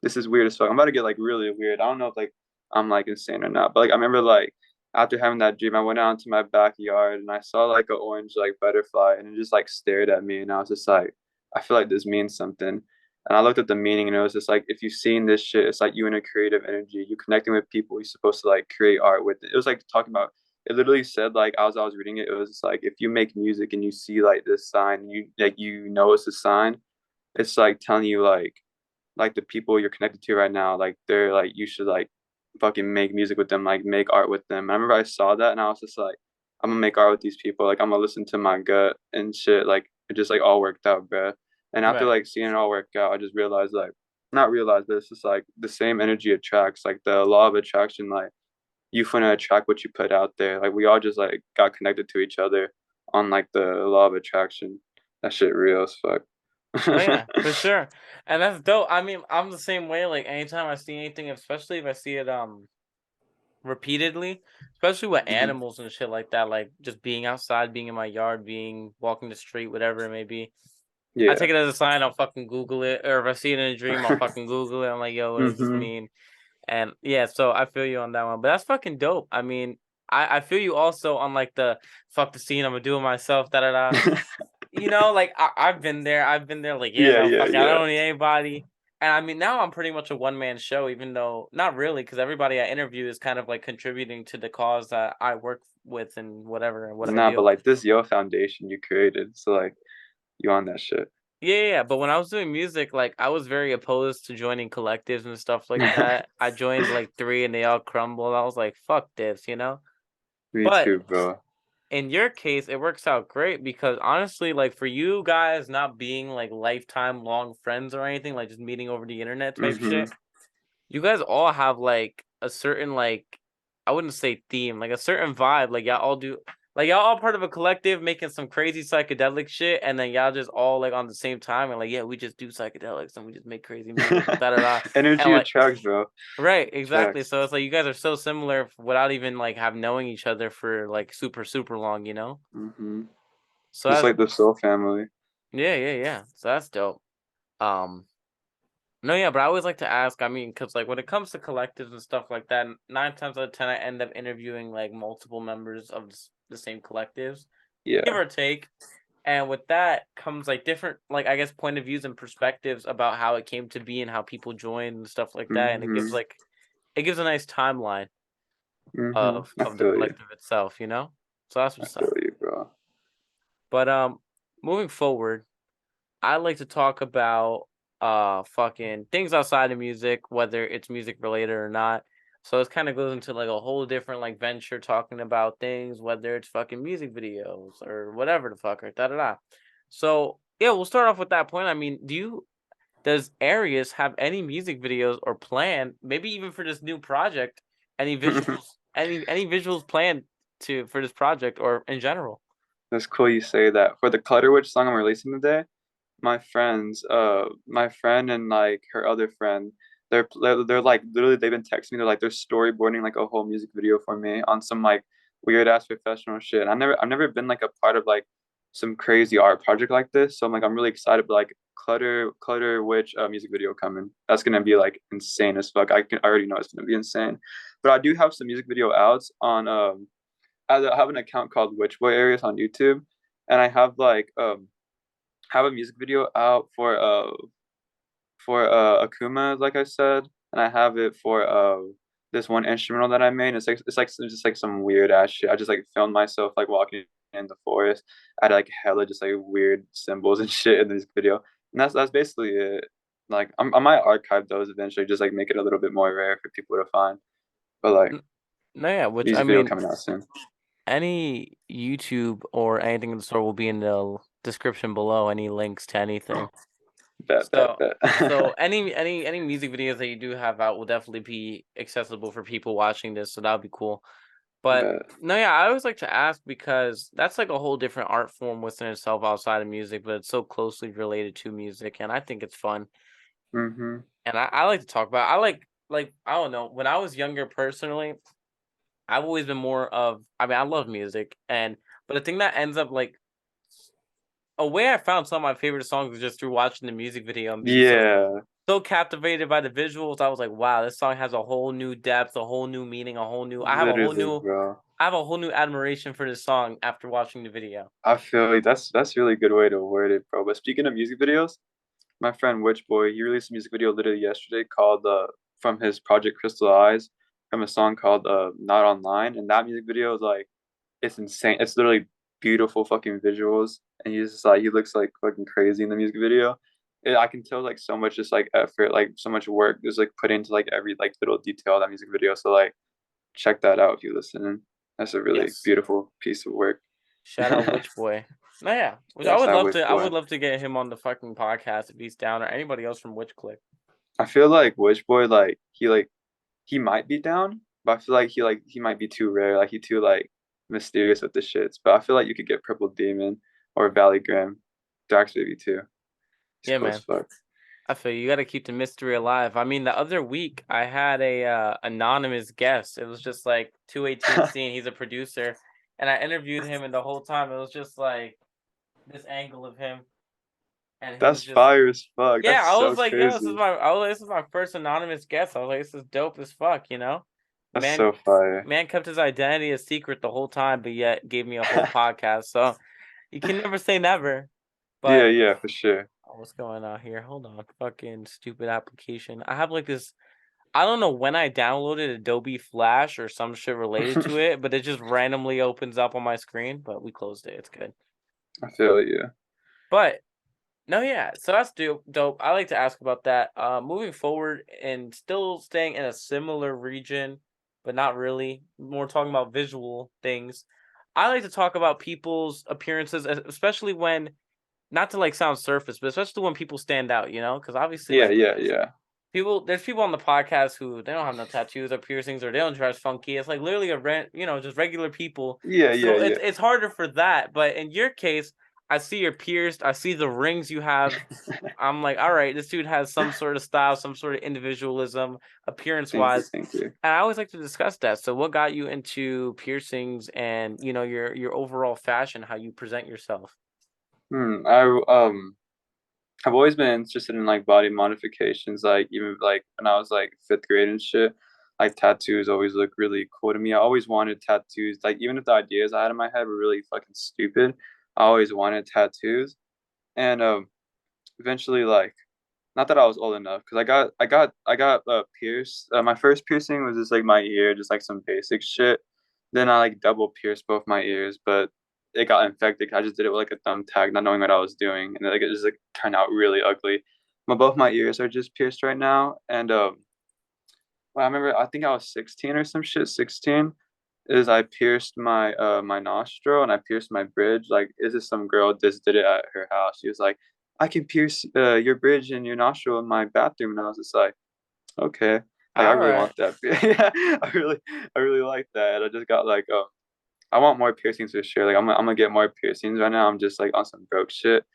this is weird as fuck. I'm about to get like really weird. I don't know if like I'm like insane or not, but like I remember like after having that dream, I went out into my backyard and I saw like an orange like butterfly, and it just like stared at me, and I was just like, I feel like this means something. And I looked at the meaning, and it was just like, if you've seen this shit, it's like you in a creative energy, you connecting with people, you're supposed to like create art with it. It was like talking about, it literally said like, as I was reading it, it was just like, if you make music and you see like this sign, you know it's a sign, it's like telling you like the people you're connected to right now, like they're like, you should like fucking make music with them, like make art with them. I remember I saw that and I was just like, I'm gonna make art with these people. Like I'm gonna listen to my gut and shit. Like it just like all worked out, bro. And after Right. like seeing it all work out, I just realized like, not realized, but it's just like the same energy attracts. Like the law of attraction, like you finna attract what you put out there. Like we all just like got connected to each other on like the law of attraction. That shit real as Oh fuck. yeah, for sure. And that's dope. I mean, I'm the same way. Like anytime I see anything, especially if I see it repeatedly, especially with Mhm. animals and shit like that, like just being outside, being in my yard, being walking the street, whatever it may be. I Yeah. take it as a sign. I'll fucking Google it, or if I see it in a dream, I'll fucking Google it. I'm like, yo, what does this hmm mean? And yeah, so I feel you on that one. But that's fucking dope. I mean, I feel you also on like the fuck the scene. I'm gonna do it myself. Da da da. You know, like I've been there. I've been there. Like, yeah, Yeah, no, yeah, fuck it. I yeah. don't need anybody. And I mean, now I'm pretty much a one man show, even though not really, because everybody I interview is kind of like contributing to the cause that I work with and whatever and what I Nah, but do. like this your foundation you created, so like you on that shit. Yeah, yeah, yeah. But when I was doing music, like I was very opposed to joining collectives and stuff like that. I joined like three and they all crumbled. I was like, fuck this, you know? Me But too, bro. in your case, it works out great because honestly, like for you guys not being like lifetime long friends or anything, like just meeting over the internet type hmm shit, you guys all have like a certain like I wouldn't say theme, like a certain vibe. Like y'all all do. Like y'all all part of a collective making some crazy psychedelic shit, and then y'all just all like on the same time and like, yeah, we just do psychedelics and we just make crazy music and da da da. And Energy like, attracts, bro. right, exactly. Attracts. So it's like you guys are so similar without even like have knowing each other for like super super long, you know. Hmm. So Just that's like the Soul Family. yeah, yeah, yeah. So that's dope. Um, no, yeah, but I always like to ask. I mean, because like when it comes to collectives and stuff like that, 9 times out of 10, I end up interviewing like multiple members of the same collectives, give Yeah. or take. And with that comes like different, like I guess, point of views and perspectives about how it came to be and how people joined and stuff like that. And Hmm. it gives a nice timeline I of the feel you. collective itself, you know. So that's I what's feel up. you, bro. But moving forward, I like to talk about fucking things outside of music, whether it's music related or not. So it kind of goes into like a whole different like venture talking about things, whether it's fucking music videos or whatever the fuck or da da da. So yeah, we'll start off with that point. I mean, does Arius have any music videos or plan, maybe even for this new project, any visuals planned to for this project or in general? That's cool you say that. For the Clutter Witch song I'm releasing today, my friend and like her other friend, they're like literally they've been texting me. They're like they're storyboarding like a whole music video for me on some like weird ass professional shit. And I've never been like a part of like some crazy art project like this. So I'm really excited. But like Clutter Witch music video coming. That's gonna be like insane as fuck. I already know it's gonna be insane. But I do have some music video outs on I have an account called WitchBoy Arius on YouTube, and I have like have a music video out for Akuma, like I said, and I have it for this one instrumental that I made. It's like just like some weird ass shit. I just like filmed myself like walking in the forest. I had like hella just like weird symbols and shit in this video, and that's basically it. Like I might archive those eventually, just like make it a little bit more rare for people to find. But like N- No, yeah, which I music video mean, coming out soon. any YouTube or anything in the store will be in the description below. Any links to anything. Bet, bet, So, bet. any music videos that you do have out will definitely be accessible for people watching this. So that would be cool. But Bet. no, yeah, I always like to ask because that's like a whole different art form within itself outside of music, but it's so closely related to music, and I think it's fun. Mm-hmm. And I like to talk about. Like I don't know. When I was younger, personally, I've always been more of. I mean, I love music, and but the thing that ends up like a way I found some of my favorite songs was just through watching the music video and being Yeah, so captivated by the visuals. I was like, wow, this song has a whole new depth, a whole new meaning, a whole new. literally, bro. I have a whole new admiration for this song after watching the video. I feel like that's a really good way to word it, bro. But speaking of music videos, my friend WitchBoy, he released a music video literally yesterday called from his project Crystal Eyes from a song called Not Online. And that music video is like it's insane. It's literally beautiful fucking visuals. And he's just like he looks like fucking crazy in the music video. I can tell like so much just like effort, like so much work is like put into like every like little detail of that music video. So like check that out if you listen. That's a really Yes. beautiful piece of work. Shout out Witch Boy. No, yeah. Which I Yes, would I love wish to I boy. would love to get him on the fucking podcast if he's down or anybody else from Witch Klique. I feel like Wish Boy, he might be down, but I feel like he might be too rare, like he too like mysterious with the shits. But I feel like you could get Purple Demon or Valley Graham, Dax Baby too. He's Yeah, cool as man. fuck. I feel you gotta keep the mystery alive. I mean, the other week I had a anonymous guest. It was just like 218 scene. He's a producer, and I interviewed him, and the whole time it was just like this angle of him, and he was That's just fire as fuck. yeah. That's I so was like, yo, crazy. this is my first anonymous guest. I was like, this is dope as fuck, you know. That's Man, so fire. man kept his identity a secret the whole time, but yet gave me a whole podcast. So you can never say never. Yeah, But yeah, for sure. what's going on here? Hold on, fucking stupid application. I have like this. I don't know when I downloaded Adobe Flash or some shit related to it, but it just randomly opens up on my screen. But we closed it. It's good. I feel you. But no, yeah. So that's dope. Dope. I like to ask about that. Moving forward and still staying in a similar region, but not really. More talking about visual things. I like to talk about people's appearances, especially when not to like sound surface, but especially when people stand out. You know, because obviously, Yeah, like yeah, yeah. there's people on the podcast who they don't have no tattoos or piercings or they don't dress funky. It's like literally just regular people. Yeah, yeah, So yeah. it's harder for that. But in your case, I see you're pierced. I see the rings you have. I'm like, all right, this dude has some sort of style, some sort of individualism, appearance Thank you, wise. thank you. And I always like to discuss that. So what got you into piercings and your overall fashion, how you present yourself? I I've always been interested in like body modifications, like even like when I was like fifth grade and shit. Like tattoos always look really cool to me. I always wanted tattoos. Like even if the ideas I had in my head were really fucking stupid, I always wanted tattoos. And eventually like not that I was old enough because I got pierced. My first piercing was just like my ear, just like some basic shit. Then I like double pierced both my ears, but it got infected. I just did it with like a thumbtack, not knowing what I was doing, and like it just like turned out really ugly. Both my ears are just pierced right now, and well, I remember I think I was 16 or some shit. 16 is I pierced my nostril and I pierced my bridge. Like, is this some girl just did it at her house? She was like, I can pierce your bridge and your nostril in my bathroom, and I was just like, okay, like I All really right. want that. Yeah, I really like that. And I just got like I want more piercings for sure. Like I'm gonna get more piercings right now. I'm just like on some broke shit.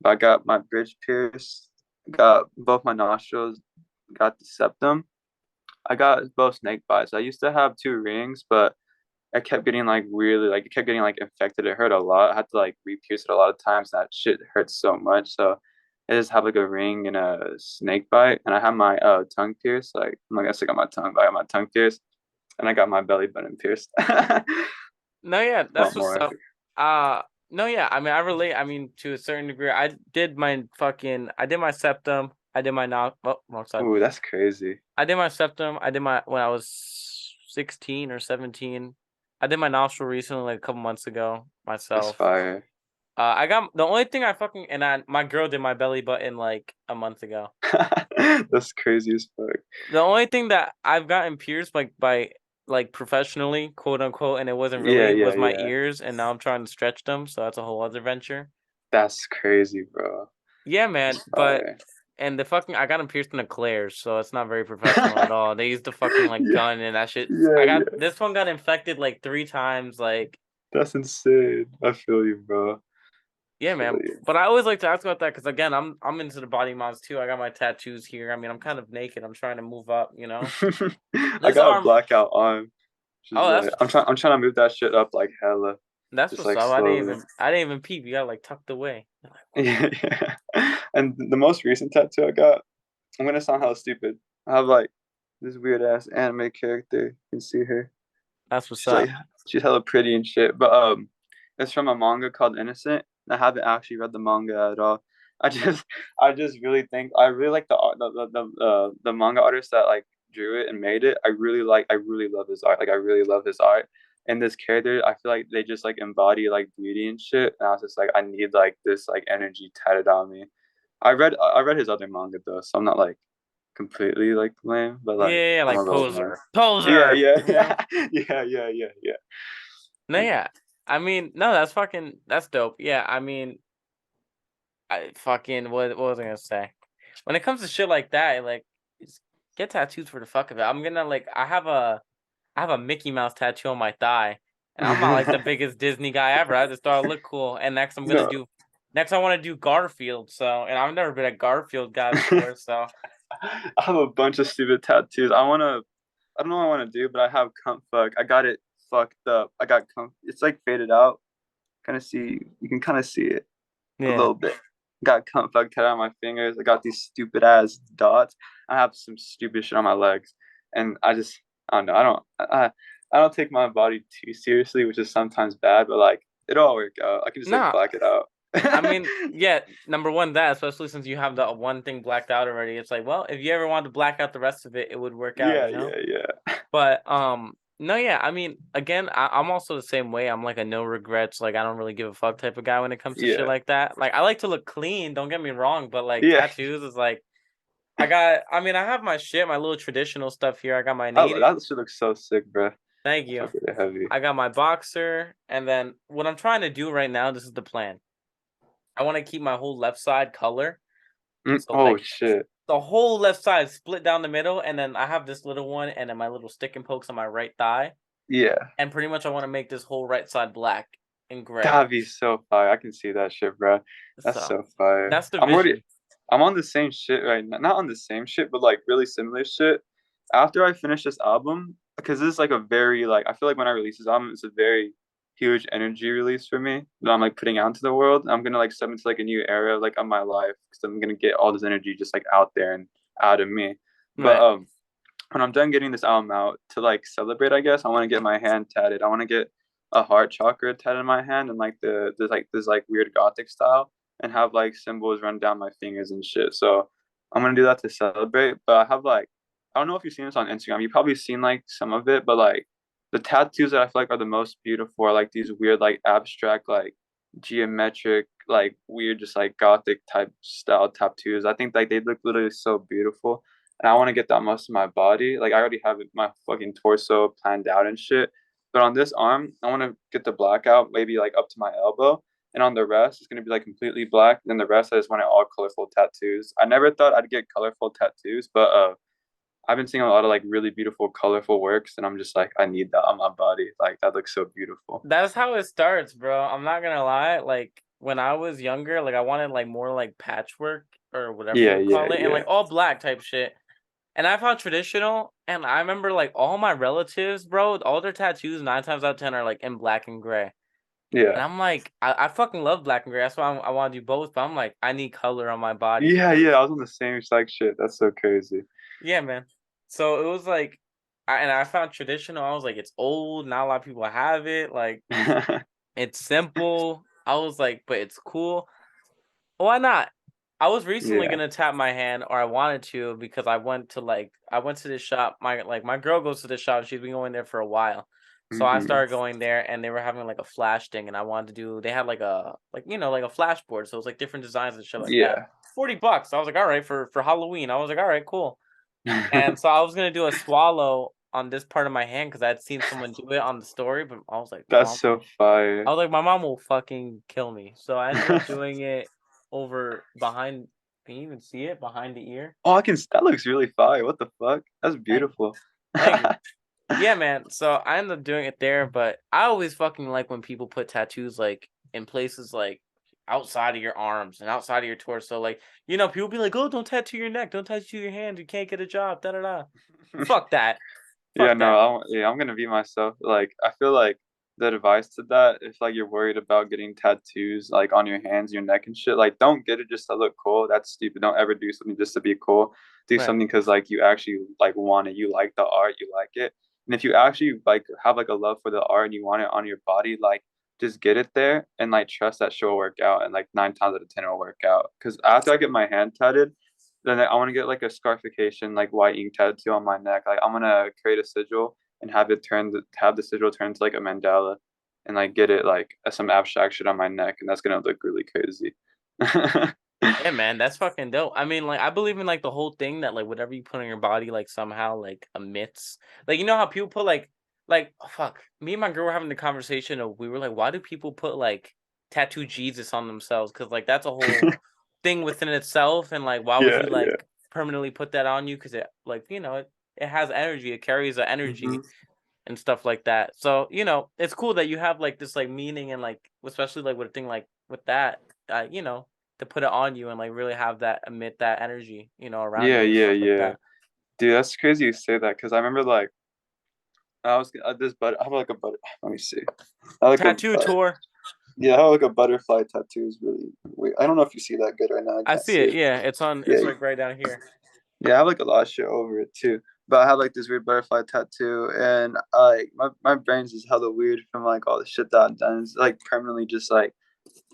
But I got my bridge pierced, got both my nostrils, got the septum. I got both snake bites. I used to have two rings, but I kept getting like really like it kept getting like infected. It hurt a lot. I had to like re-pierce it a lot of times. That shit hurts so much. So I just have like a ring and a snake bite, and I have my tongue pierced. Like I'm not gonna stick on my tongue, but I got my tongue pierced, and I got my belly button pierced. No, yeah, that's Want what's more? up. No, yeah, I mean, I relate. I mean, to a certain degree, I did my septum, I did my no, oh, wrong side. Ooh, that's crazy. I did my septum, I did my when I was 16 or 17. I did my nostril recently, like a couple months ago, That's myself. fire. I got the only thing I fucking and I my girl did my belly button like a month ago. That's crazy as fuck. The only thing that I've gotten pierced like by like professionally, quote unquote, and it wasn't Yeah, really yeah, was my yeah. ears, and now I'm trying to stretch them, so that's a whole other venture. That's crazy, bro. Yeah, That's man. But fire. and the fucking I got them pierced in the clairs, so it's not very professional at all. They used the fucking like Yeah, gun and that shit. yeah, I got yeah. this one got infected like 3 times. Like, That's insane. I feel you, bro. yeah, Feel man. you. But I always like to ask about that because again, I'm into the body mods too. I got my tattoos here. I mean, I'm kind of naked. I'm trying to move up. I This got a arm. blackout arm. Which is Oh, like I'm trying to move that shit up like hella. that's Just what's like up. slowly. I didn't even peep. You got like tucked away. You're like, what? Yeah, yeah. And the most recent tattoo I got, I'm gonna sound hella stupid. I have like this weird ass anime character. You can see her. That's what's She's like up. she's hella pretty and shit. But it's from a manga called Innocent. I haven't actually read the manga at all. I just I just really think I really like the art the manga artist that like drew it and made it. I really love his art. Like I really love his art. And this character, I feel like they just like embody like beauty and shit. And I was just like, I need like this like energy tatted on me. I read his other manga though, so I'm not like completely like lame, but like Yeah, I'm a like little lame. poser, Yeah, poser. yeah, yeah. No, yeah. I mean, no, that's dope. Yeah, I mean, I fucking what was I gonna say? When it comes to shit like that, like just get tattoos for the fuck of it. I'm gonna like I have a Mickey Mouse tattoo on my thigh, and I'm not like the biggest Disney guy ever. I just thought it looked cool. And No, next I want to do Garfield. So, and I've never been a Garfield guy before. So, I have a bunch of stupid tattoos. I don't know what I want to do, but I have cunt fuck. I got it fucked up. I got cunt. It's like faded out. You can kind of see it a yeah. little bit. Got cunt fuck tattooed on my fingers. I got these stupid ass dots. I have some stupid shit on my legs, and I don't know. I don't take my body too seriously, which is sometimes bad, but like it'll all work out. I can just like Nah, black it out. I mean, yeah. Number one, that especially since you have the one thing blacked out already. It's like, well, if you ever wanted to black out the rest of it, it would work out. Yeah, yeah, yeah. But no, yeah, I mean, again, I'm also the same way. I'm like a no regrets, like I don't really give a fuck type of guy when it comes to shit Yeah, like that. Like I like to look clean, don't get me wrong, but like yeah. tattoos is like I mean, I have my shit, my little traditional stuff here. I got my native. That shit looks so sick, bro. Thank That's you. fucking heavy. I got my boxer, and then what I'm trying to do right now, this is the plan. I want to keep my whole left side color. So Oh like shit. the whole left side split down the middle, and then I have this little one, and then my little stick and pokes on my right thigh, Yeah. and pretty much I want to make this whole right side black and gray. That'd be so fire. I can see that shit, bro. That's So so fire. that's the vision. I'm on the same shit right now. Not on the same shit, but like really similar shit. After I finish this album, because this is like a very like I feel like when I release this album, it's a very huge energy release for me that I'm like putting out into the world. I'm gonna like step into like a new era like of my life because I'm gonna get all this energy just like out there and out of me. But Right. when I'm done getting this album out to like celebrate, I guess I want to get my hand tatted. I want to get a heart chakra tatted in my hand and like the like this like weird gothic style and have like symbols run down my fingers and shit. So I'm gonna do that to celebrate. But I have like I don't know if you've seen this on Instagram. You've probably seen like some of it, but like the tattoos that I feel like are the most beautiful are like these weird like abstract like geometric like weird just like gothic type style tattoos. I think like they look literally so beautiful and I want to get that most of my body. Like I already have my fucking torso planned out and shit. But on this arm, I want to get the black out, maybe like up to my elbow. And on the rest, it's gonna be like completely black. And then the rest, I just want it all colorful tattoos. I never thought I'd get colorful tattoos, but I've been seeing a lot of like really beautiful, colorful works, and I'm just like, I need that on my body. Like that looks so beautiful. That's how it starts, bro. I'm not gonna lie. Like when I was younger, like I wanted like more like patchwork or whatever you Yeah, would yeah, call it, and yeah, like all black type shit. And I found traditional, and I remember like all my relatives, bro, all their tattoos 9 times out of 10 are like in black and gray. And yeah, I'm like, I fucking love black and gray. That's why I want to do both. But I'm like, I need color on my body. yeah, yeah. I was on the same like shit. That's so crazy. Yeah, man. So it was like, and I found traditional. I was like, it's old. Not a lot of people have it. Like, it's simple. I was like, but it's cool. Why not? I was recently Yeah. gonna tap my hand, or I wanted to, because I went to this shop. My girl goes to this shop. She's been going there for a while, so I Hmm. started going there, and they were having like a flash thing, and I wanted to do. They had like a like a flash board, so it was like different designs and shit like that. Yeah. $40. I was like, all right, for Halloween. I was like, all right, cool. And so I was gonna do a swallow on this part of my hand because I had seen someone do it on the story, but I was like, my That's mom. so fire. I was like, my mom will fucking kill me. So I ended up doing it over behind. Can you even see it behind the ear? Oh, I can. That looks really fire. What the fuck? That's Thank you, beautiful. thank you. Yeah, man. So I ended up doing it there, but I always fucking like when people put tattoos like in places like outside of your arms and outside of your torso. Like, people be like, "Oh, don't tattoo your neck, don't tattoo your hand. You can't get a job." Da da da. Fuck that. Yeah, Fuck no, that. yeah, I'm gonna be myself. Like, I feel like the advice to that, if like you're worried about getting tattoos like on your hands, your neck and shit, like don't get it just to look cool. That's stupid. Don't ever do something just to be cool. Do Right. something because like you actually like want it. You like the art, you like it. And if you actually like have like a love for the art and you want it on your body, like just get it there and like trust that shit will work out. And like 9 times out of 10 it'll work out. Because after I get my hand tatted, then I want to get like a scarification, like white ink tattoo on my neck. Like I'm gonna create a sigil and have the sigil turn into like a mandala, and like get it like some abstract shit on my neck, and that's gonna look really crazy. Yeah, man, that's fucking dope. I mean, like, I believe in like the whole thing that like whatever you put on your body, like somehow like emits. Like, you know how people put like oh, fuck. Me and my girl were having the conversation of we were like, why do people put like tattoo Jesus on themselves? Because like that's a whole thing within itself, and like why would Yeah, you yeah. like permanently put that on you? Because it like it has energy, it carries the Hmm. energy and stuff like that. So it's cool that you have like this like meaning and like especially like with a thing like with that, to put it on you and like really have that emit that energy, around Yeah, you and yeah, stuff like yeah. that. Dude, that's crazy you say that because I remember like I was this but I have like a butter. Let me see. I have like a Tattoo tour. yeah, I have like a butterfly tattoo is really weird. I don't know if you see that good right now. I I can't see see it. it. Yeah, Yeah, it's like right down here. yeah, I have like a lot of shit over it too. But I have like this weird butterfly tattoo, and like my brain's just hella weird from like all the shit that I've done. It's like permanently just like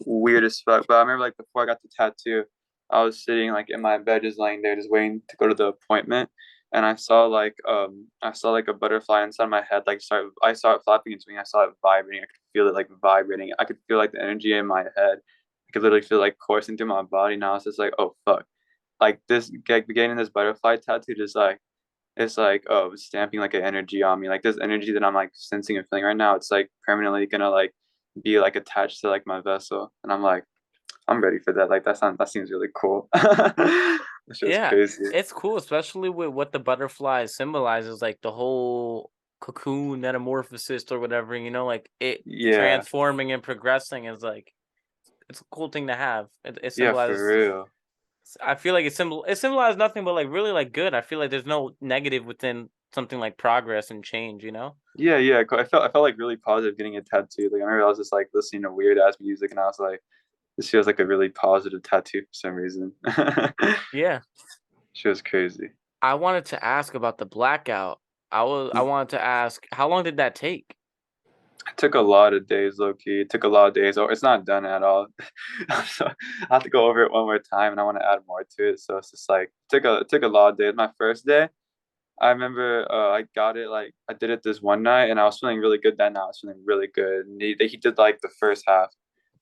weird as fuck. But I remember like before I got the tattoo, I was sitting like in my bed, just laying there, just waiting to go to the appointment, and I saw like a butterfly inside my head. I saw it flapping into me. I saw it vibrating. I could feel it like vibrating. I could feel like the energy in my head. I could literally feel like coursing through my body. Now it's just like, oh fuck, like this getting this butterfly tattoo just like it's like stamping like an energy on me, like this energy that I'm like sensing and feeling right now, it's like permanently gonna like be like attached to like my vessel, and I'm like I'm ready for that. Like that seems really cool. That shit was Yeah, crazy. it's cool, especially with what the butterfly symbolizes, like the whole cocoon metamorphosis or whatever, like it Yeah, transforming and progressing is like it's a cool thing to have. It yeah, for symbolizes. real. I feel like it symbolizes nothing but like really like good. I feel like there's no negative within something like progress and change. Yeah, yeah. I felt like really positive getting a tattoo. Like I remember I was just like listening to weird ass music, and I was like, this feels like a really positive tattoo for some reason. Yeah. She was crazy. I wanted to ask about the blackout. I wanted to ask how long did that take? It took a lot of days, low key. It took a lot of days. Oh, it's not done at all. So I have to go over it one more time, and I want to add more to it. So it's just like it took a lot of days. My first day, I remember I got it like I did it this one night, and I was feeling really good that night. I was feeling really good. And he did like the first half.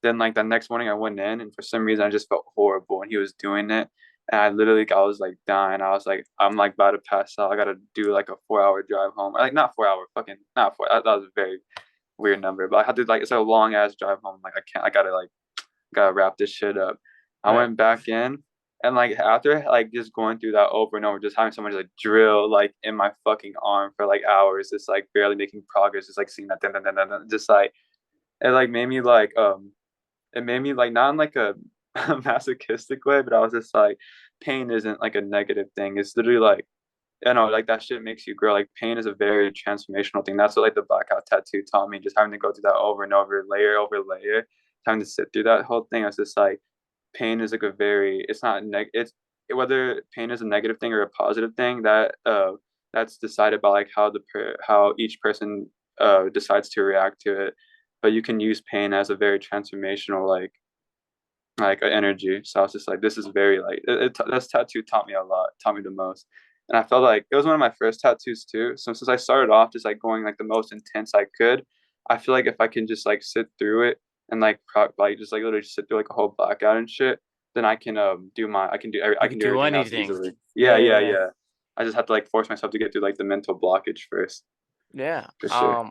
Then like the next morning, I went in, and for some reason, I just felt horrible. And he was doing it, and I was like dying. I was like, I'm like about to pass out. I gotta do like a 4 hour drive home. Like not 4 hour, fucking not four. That was a very weird number. But I had to like it's a long ass drive home. Like I can't. I gotta like gotta wrap this shit up. I Right. went back in, and like after like just going through that over and over, just having someone just like drill like in my fucking arm for like hours, just like barely making progress, just like seeing that dun, dun, dun, dun, dun, just like it like made me like it made me like not in like a masochistic way, but I was just like pain isn't like a negative thing. It's literally like like that shit makes you grow. Like pain is a very transformational thing. That's what like the blackout tattoo taught me. Just having to go through that over and over layer, having to sit through that whole thing. I was just like, pain is like a very. It's not it's whether pain is a negative thing or a positive thing. That's decided by like how each person decides to react to it. But you can use pain as a very transformational like energy. So I was just like, this is very like this tattoo taught me a lot, taught me the most. And I felt like it was one of my first tattoos too. So since I started off just like going like the most intense I could, I feel like if I can just like sit through it and like just like literally just sit through like a whole blackout and shit, then I can You I can can do do everything else anything. easily. Yeah, Yeah, yeah, yeah, yeah. I just have to like force myself to get through like the mental blockage first, yeah. for sure.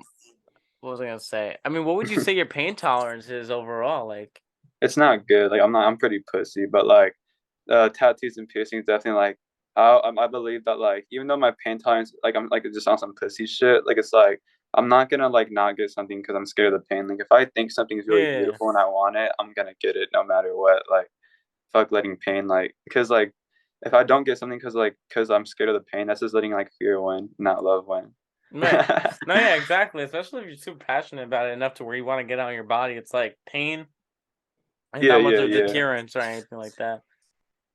What was I gonna say? I mean, what would you say your pain tolerance is overall? Like, It's not good. Like I'm pretty pussy, but like tattoos and piercings definitely like I believe that like even though my pain tolerance like I'm like just on some pussy shit, like it's like I'm not gonna like not get something because I'm scared of the pain. Like if I think something is really yeah, beautiful and I want it, I'm gonna get it no matter what. Like fuck letting pain like because like if I don't get something because I'm scared of the pain, that's just letting like fear win, not love win. right. No, yeah, exactly. Especially if you're super passionate about it enough to where you want to get out of your body. It's like pain is Yeah, not much yeah, of a yeah. deterrence or anything like that.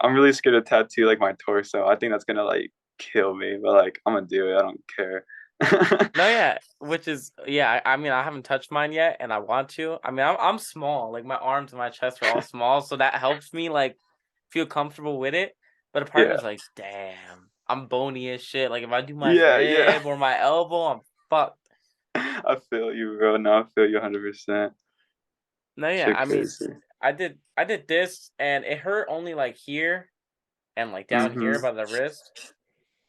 I'm really scared to tattoo like my torso. I think that's gonna like kill me, but like I'm gonna do it. I don't care. No, yeah, which is yeah. I mean, I haven't touched mine yet, and I want to. I mean, I'm small. Like my arms and my chest are all small, so that helps me like feel comfortable with it. But a part of me Yeah. is like, damn, I'm bony as shit. Like if I do my Yeah, yeah. rib or my elbow, I'm fucked. I feel you, bro. No, I feel you 100%. No, yeah. Shit I mean, crazy. I did this, and it hurt only like here and like down Mm-hmm. here by the wrist.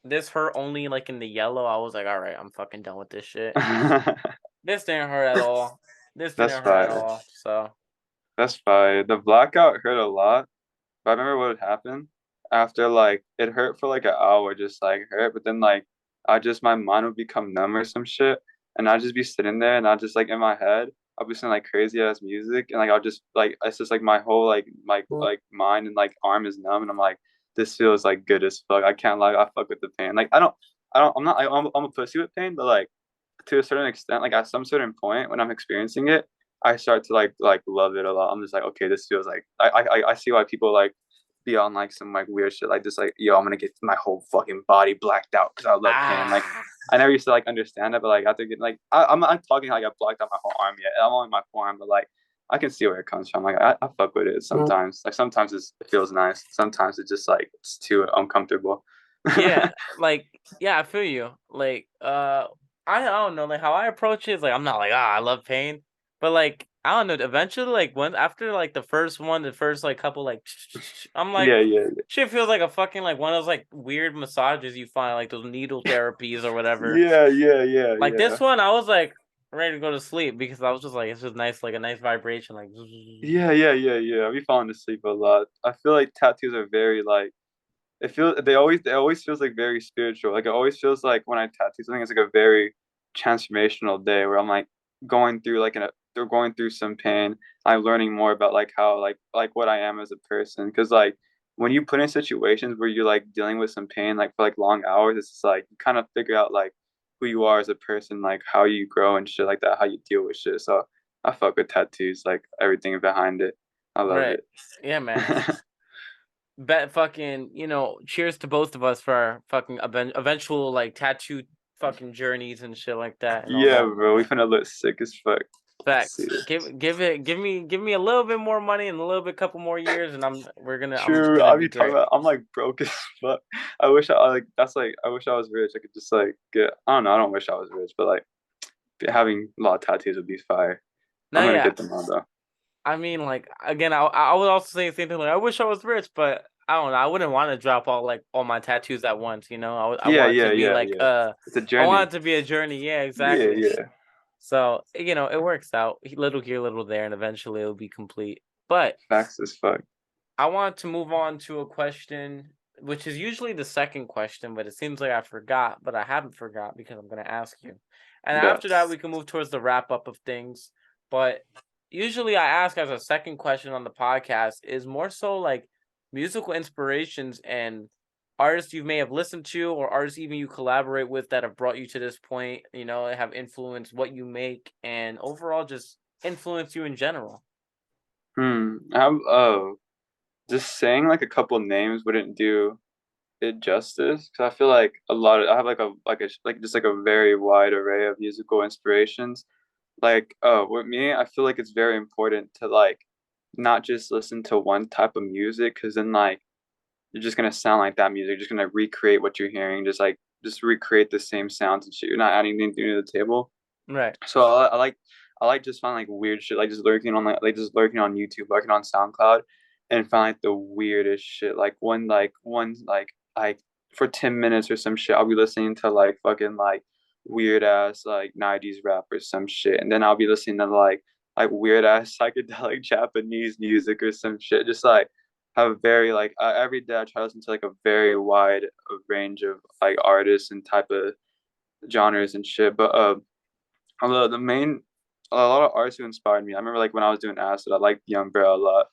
This hurt only like in the yellow. I was like, all right, I'm fucking done with this shit. This didn't hurt at all. This That's didn't hurt at fire. all. So That's fire. The blackout hurt a lot, but I remember what would happen after like it hurt for like an hour, just like hurt, but then like my mind would become numb or some shit, and I'd just be sitting there and I just like in my head I'll be listening like crazy ass music, and like I'll just like it's just like my whole like mind and like arm is numb, and I'm like this feels like good as fuck. I can't lie, I fuck with the pain. Like I'm not I'm a pussy with pain, but like to a certain extent, like at some certain point when I'm experiencing it, I start to like love it a lot. I'm just like, okay, this feels like I see why people like be on like some like weird shit like this, like yo, I'm gonna get my whole fucking body blacked out because I love pain. Like ah I never used to like understand it, but like after getting like I'm talking like I blacked out my whole arm yet. I'm only my forearm, but like I can see where it comes from. Like I fuck with it sometimes. Like sometimes it feels nice. Sometimes it's just like it's too uncomfortable. yeah, like yeah, I feel you. Like I don't know, like how I approach it is like I'm not like I love pain, but like I don't know. Eventually, like when after like the first one, the first like couple like I'm like Yeah, yeah, shit feels like a fucking like one of those like weird massages you find like those needle therapies or whatever. yeah, yeah, yeah, Like yeah. this one, I was like. ready to go to sleep because I was just like, it's just nice, like a nice vibration, like. Yeah. I be falling asleep a lot. I feel like tattoos are very like they always feels like very spiritual. Like it always feels like when I tattoo something, it's like a very transformational day where I'm like going through like they're going through some pain. I'm learning more about like how like what I am as a person. Because like when you put in situations where you're like dealing with some pain like for like long hours, it's just like you kind of figure out like who you are as a person, like how you grow and shit like that, how you deal with shit. So I fuck with tattoos, like everything behind it. I love Right. it. Yeah, man. Bet fucking, cheers to both of us for our fucking eventual like tattoo fucking journeys and shit like that and all Yeah, that. bro, we finna look sick as fuck. See Facts. it. Give me a little bit more money and a little bit couple more years and I'm True. gonna I be be talking great. about I'm like broke as fuck. I wish I was rich. I could just like get I don't know, I don't wish I was rich, but like having a lot of tattoos would be fire. I'm No, gonna yeah. get them all though. I mean, like again, I would also say the same thing. Like, I wish I was rich, but I don't know. I wouldn't want to drop all my tattoos at once. I Yeah, want it yeah, to be yeah, like yeah. It's a I want journey. it to be a journey. Yeah, Yeah, exactly. yeah. So it works out. Little here, little there, and eventually it'll be complete. But Facts as fuck. I want to move on to a question, which is usually the second question, but it seems like I forgot, but I haven't forgot because I'm going to ask you. And But after that, we can move towards the wrap up of things. But usually, I ask as a second question on the podcast is more so like musical inspirations and artists you may have listened to or artists even you collaborate with that have brought you to this point, have influenced what you make and overall just influence you in general. oh, just saying like a couple names wouldn't do it justice because I feel like I have like just like a very wide array of musical inspirations. Like with me, I feel like it's very important to like not just listen to one type of music because then like you're just gonna sound like that music. You're just gonna recreate what you're hearing, just recreate the same sounds and shit. You're not adding anything new to the table. Right. So I like just find like weird shit, like just lurking on like just lurking on YouTube, lurking on SoundCloud, and find like the weirdest shit. Like for 10 minutes or some shit, I'll be listening to like fucking like weird ass like 90s rap or some shit, and then I'll be listening to like weird ass psychedelic Japanese music or some shit. Just like have a very like every day I try to listen to like a very wide range of like artists and type of genres and shit. But although a lot of artists who inspired me. I remember like when I was doing acid, I liked Young Bro a lot,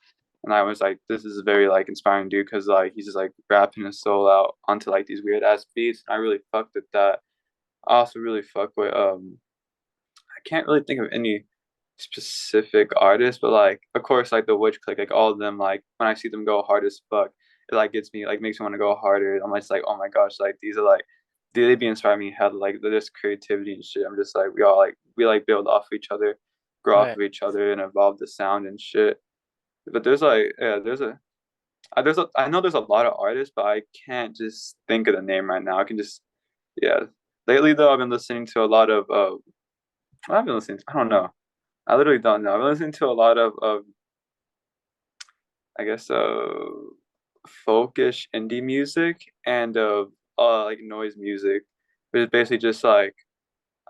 and I was like, this is a very like inspiring dude because like he's just like rapping his soul out onto like these weird ass beats. And I really fucked with that. I also really fuck with I can't really think of any specific artists, but like of course like the Witch Klique, like all of them, like when I see them go hard as fuck, it like gets me like makes me want to go harder. I'm just like, oh my gosh, like these are like they be inspiring me hell like there's creativity and shit. I'm just like we build off of each other, grow off Right. of each other and evolve the sound and shit. But there's like yeah, I know there's a lot of artists, but I can't just think of the name right now. I can just yeah. Lately though, I've been listening to a lot of I've been listening to, I don't know. I literally don't know. I've been listening to a lot of I guess folkish indie music and like noise music. But it's basically just like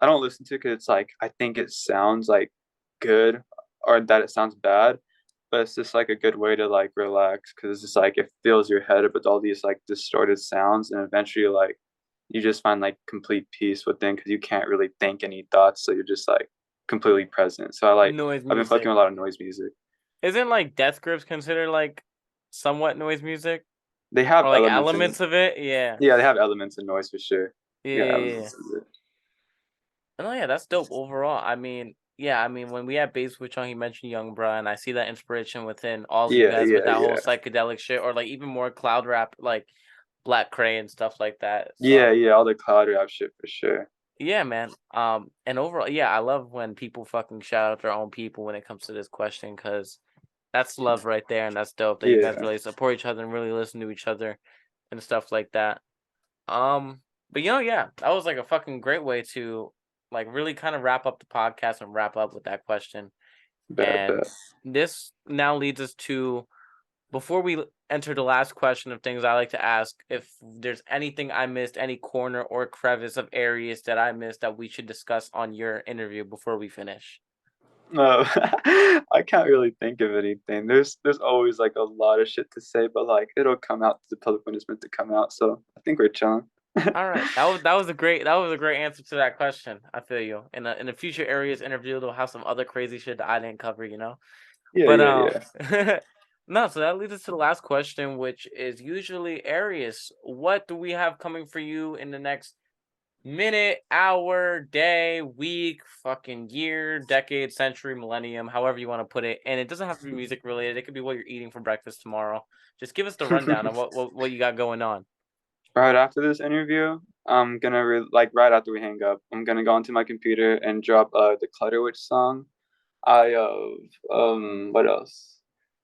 I don't listen to it because it's like I think it sounds like good or that it sounds bad, but it's just like a good way to like relax because it's just like it fills your head up with all these like distorted sounds and eventually like you just find like complete peace within because you can't really think any thoughts, so you're just like completely present. So Noise I've been fucking music. with a lot of noise music. Isn't like death grips considered like somewhat noise music They or have like elements in elements of it? Yeah. Yeah, they have elements in noise for sure. Yeah. Yeah, Yeah, yeah. elements in it. Oh yeah, that's dope overall. I mean, yeah, I mean when we had Base Witch on, he mentioned Young Bruh, and I see that inspiration within all of you Yeah, guys with yeah, that whole yeah. psychedelic shit, or like even more cloud rap, like Black Cray and stuff like that. Yeah, So yeah, all the cloud rap shit for sure. yeah, man. And overall, yeah, I love when people fucking shout out their own people when it comes to this question, because that's love right there, and that's dope that you guys Yeah, really support each other and really listen to each other and stuff like that. But yeah, that was like a fucking great way to like really kind of wrap up the podcast and wrap up with that question. bet, And bet. this now leads us to before we enter the last question of things I like to ask. If there's anything I missed, any corner or crevice of Arius that I missed that we should discuss on your interview before we finish. No, I can't really think of anything. There's always like a lot of shit to say, but like it'll come out to the public when it's meant to come out. So I think we're chilling. All right, that was a great answer to that question. I feel you. In a future Arius interview, they'll have some other crazy shit that I didn't cover. Yeah, But yeah, yeah. no. So that leads us to the last question, which is usually Arius. What do we have coming for you in the next minute, hour, day, week, fucking year, decade, century, millennium, however you want to put it? And it doesn't have to be music related. It could be what you're eating for breakfast tomorrow. Just give us the rundown of what you got going on. Right after this interview, I'm gonna like right after we hang up, I'm gonna go onto my computer and drop the Clutter Witch song. I what else?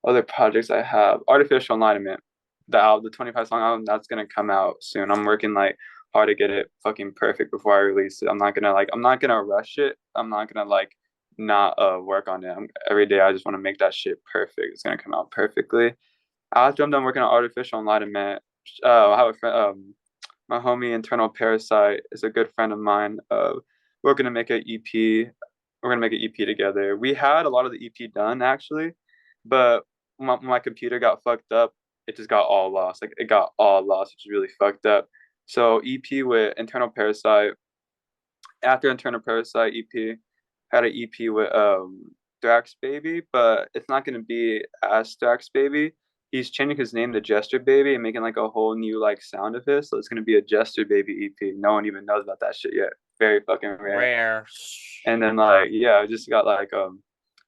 Other projects I have. Artificial Enlightenment. The 25 song album that's gonna come out soon. I'm working like hard to get it fucking perfect before I release it. I'm not gonna rush it. I'm not gonna like not work on it. Every day I just want to make that shit perfect. It's gonna come out perfectly. After I'm done working on Artificial Enlightenment, I have a friend, my homie Internal Parasite is a good friend of mine. We're gonna make an EP. We're gonna make an EP together. We had a lot of the EP done actually, but my computer got fucked up. It just got all lost. Like it got all lost, which is really fucked up. So EP with Internal Parasite. After Internal Parasite EP, had an EP with Thrax Baby, but it's not gonna be as Thrax Baby. He's changing his name to Jester Baby and making like a whole new like sound of his. So it's gonna be a Jester Baby EP. No one even knows about that shit yet. Very fucking rare. Rare. And then like yeah, I just got like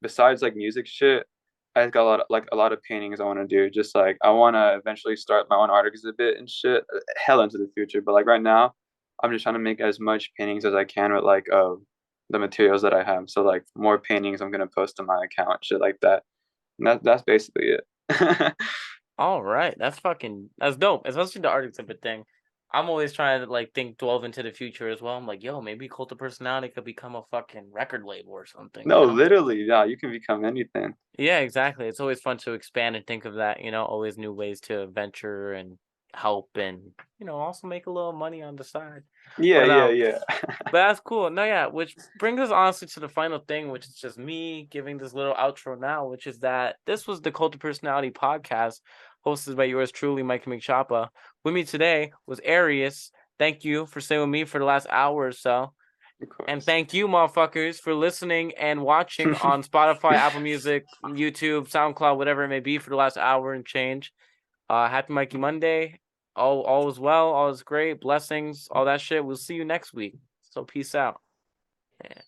besides like music shit, I just got a lot of paintings I want to do. Just like I want to eventually start my own art exhibit and shit. Hell into the future, but like right now, I'm just trying to make as much paintings as I can with like the materials that I have. So like more paintings I'm gonna post on my account, shit like that. And that's basically it. All right, that's dope, especially the art exhibit thing. I'm always trying to like delve into the future as well. I'm like, yo, maybe Cult of Personality could become a fucking record label or something, No, literally, yeah, you can become anything. Yeah, exactly. It's always fun to expand and think of that, always new ways to venture and help and, also make a little money on the side. Yeah, But yeah, yeah. but that's cool. No, yeah, which brings us honestly to the final thing, which is just me giving this little outro now, which is that this was the Cult of Personality podcast, hosted by yours truly, Mikeymcchoppa. With me today was Arius. Thank you for staying with me for the last hour or so. Of And course. thank you, motherfuckers, for listening and watching on Spotify, Apple Music, YouTube, SoundCloud, whatever it may be, for the last hour and change. Happy Mikey Monday. All is well, all is great, blessings, all that shit. We'll see you next week. So peace out. Yeah.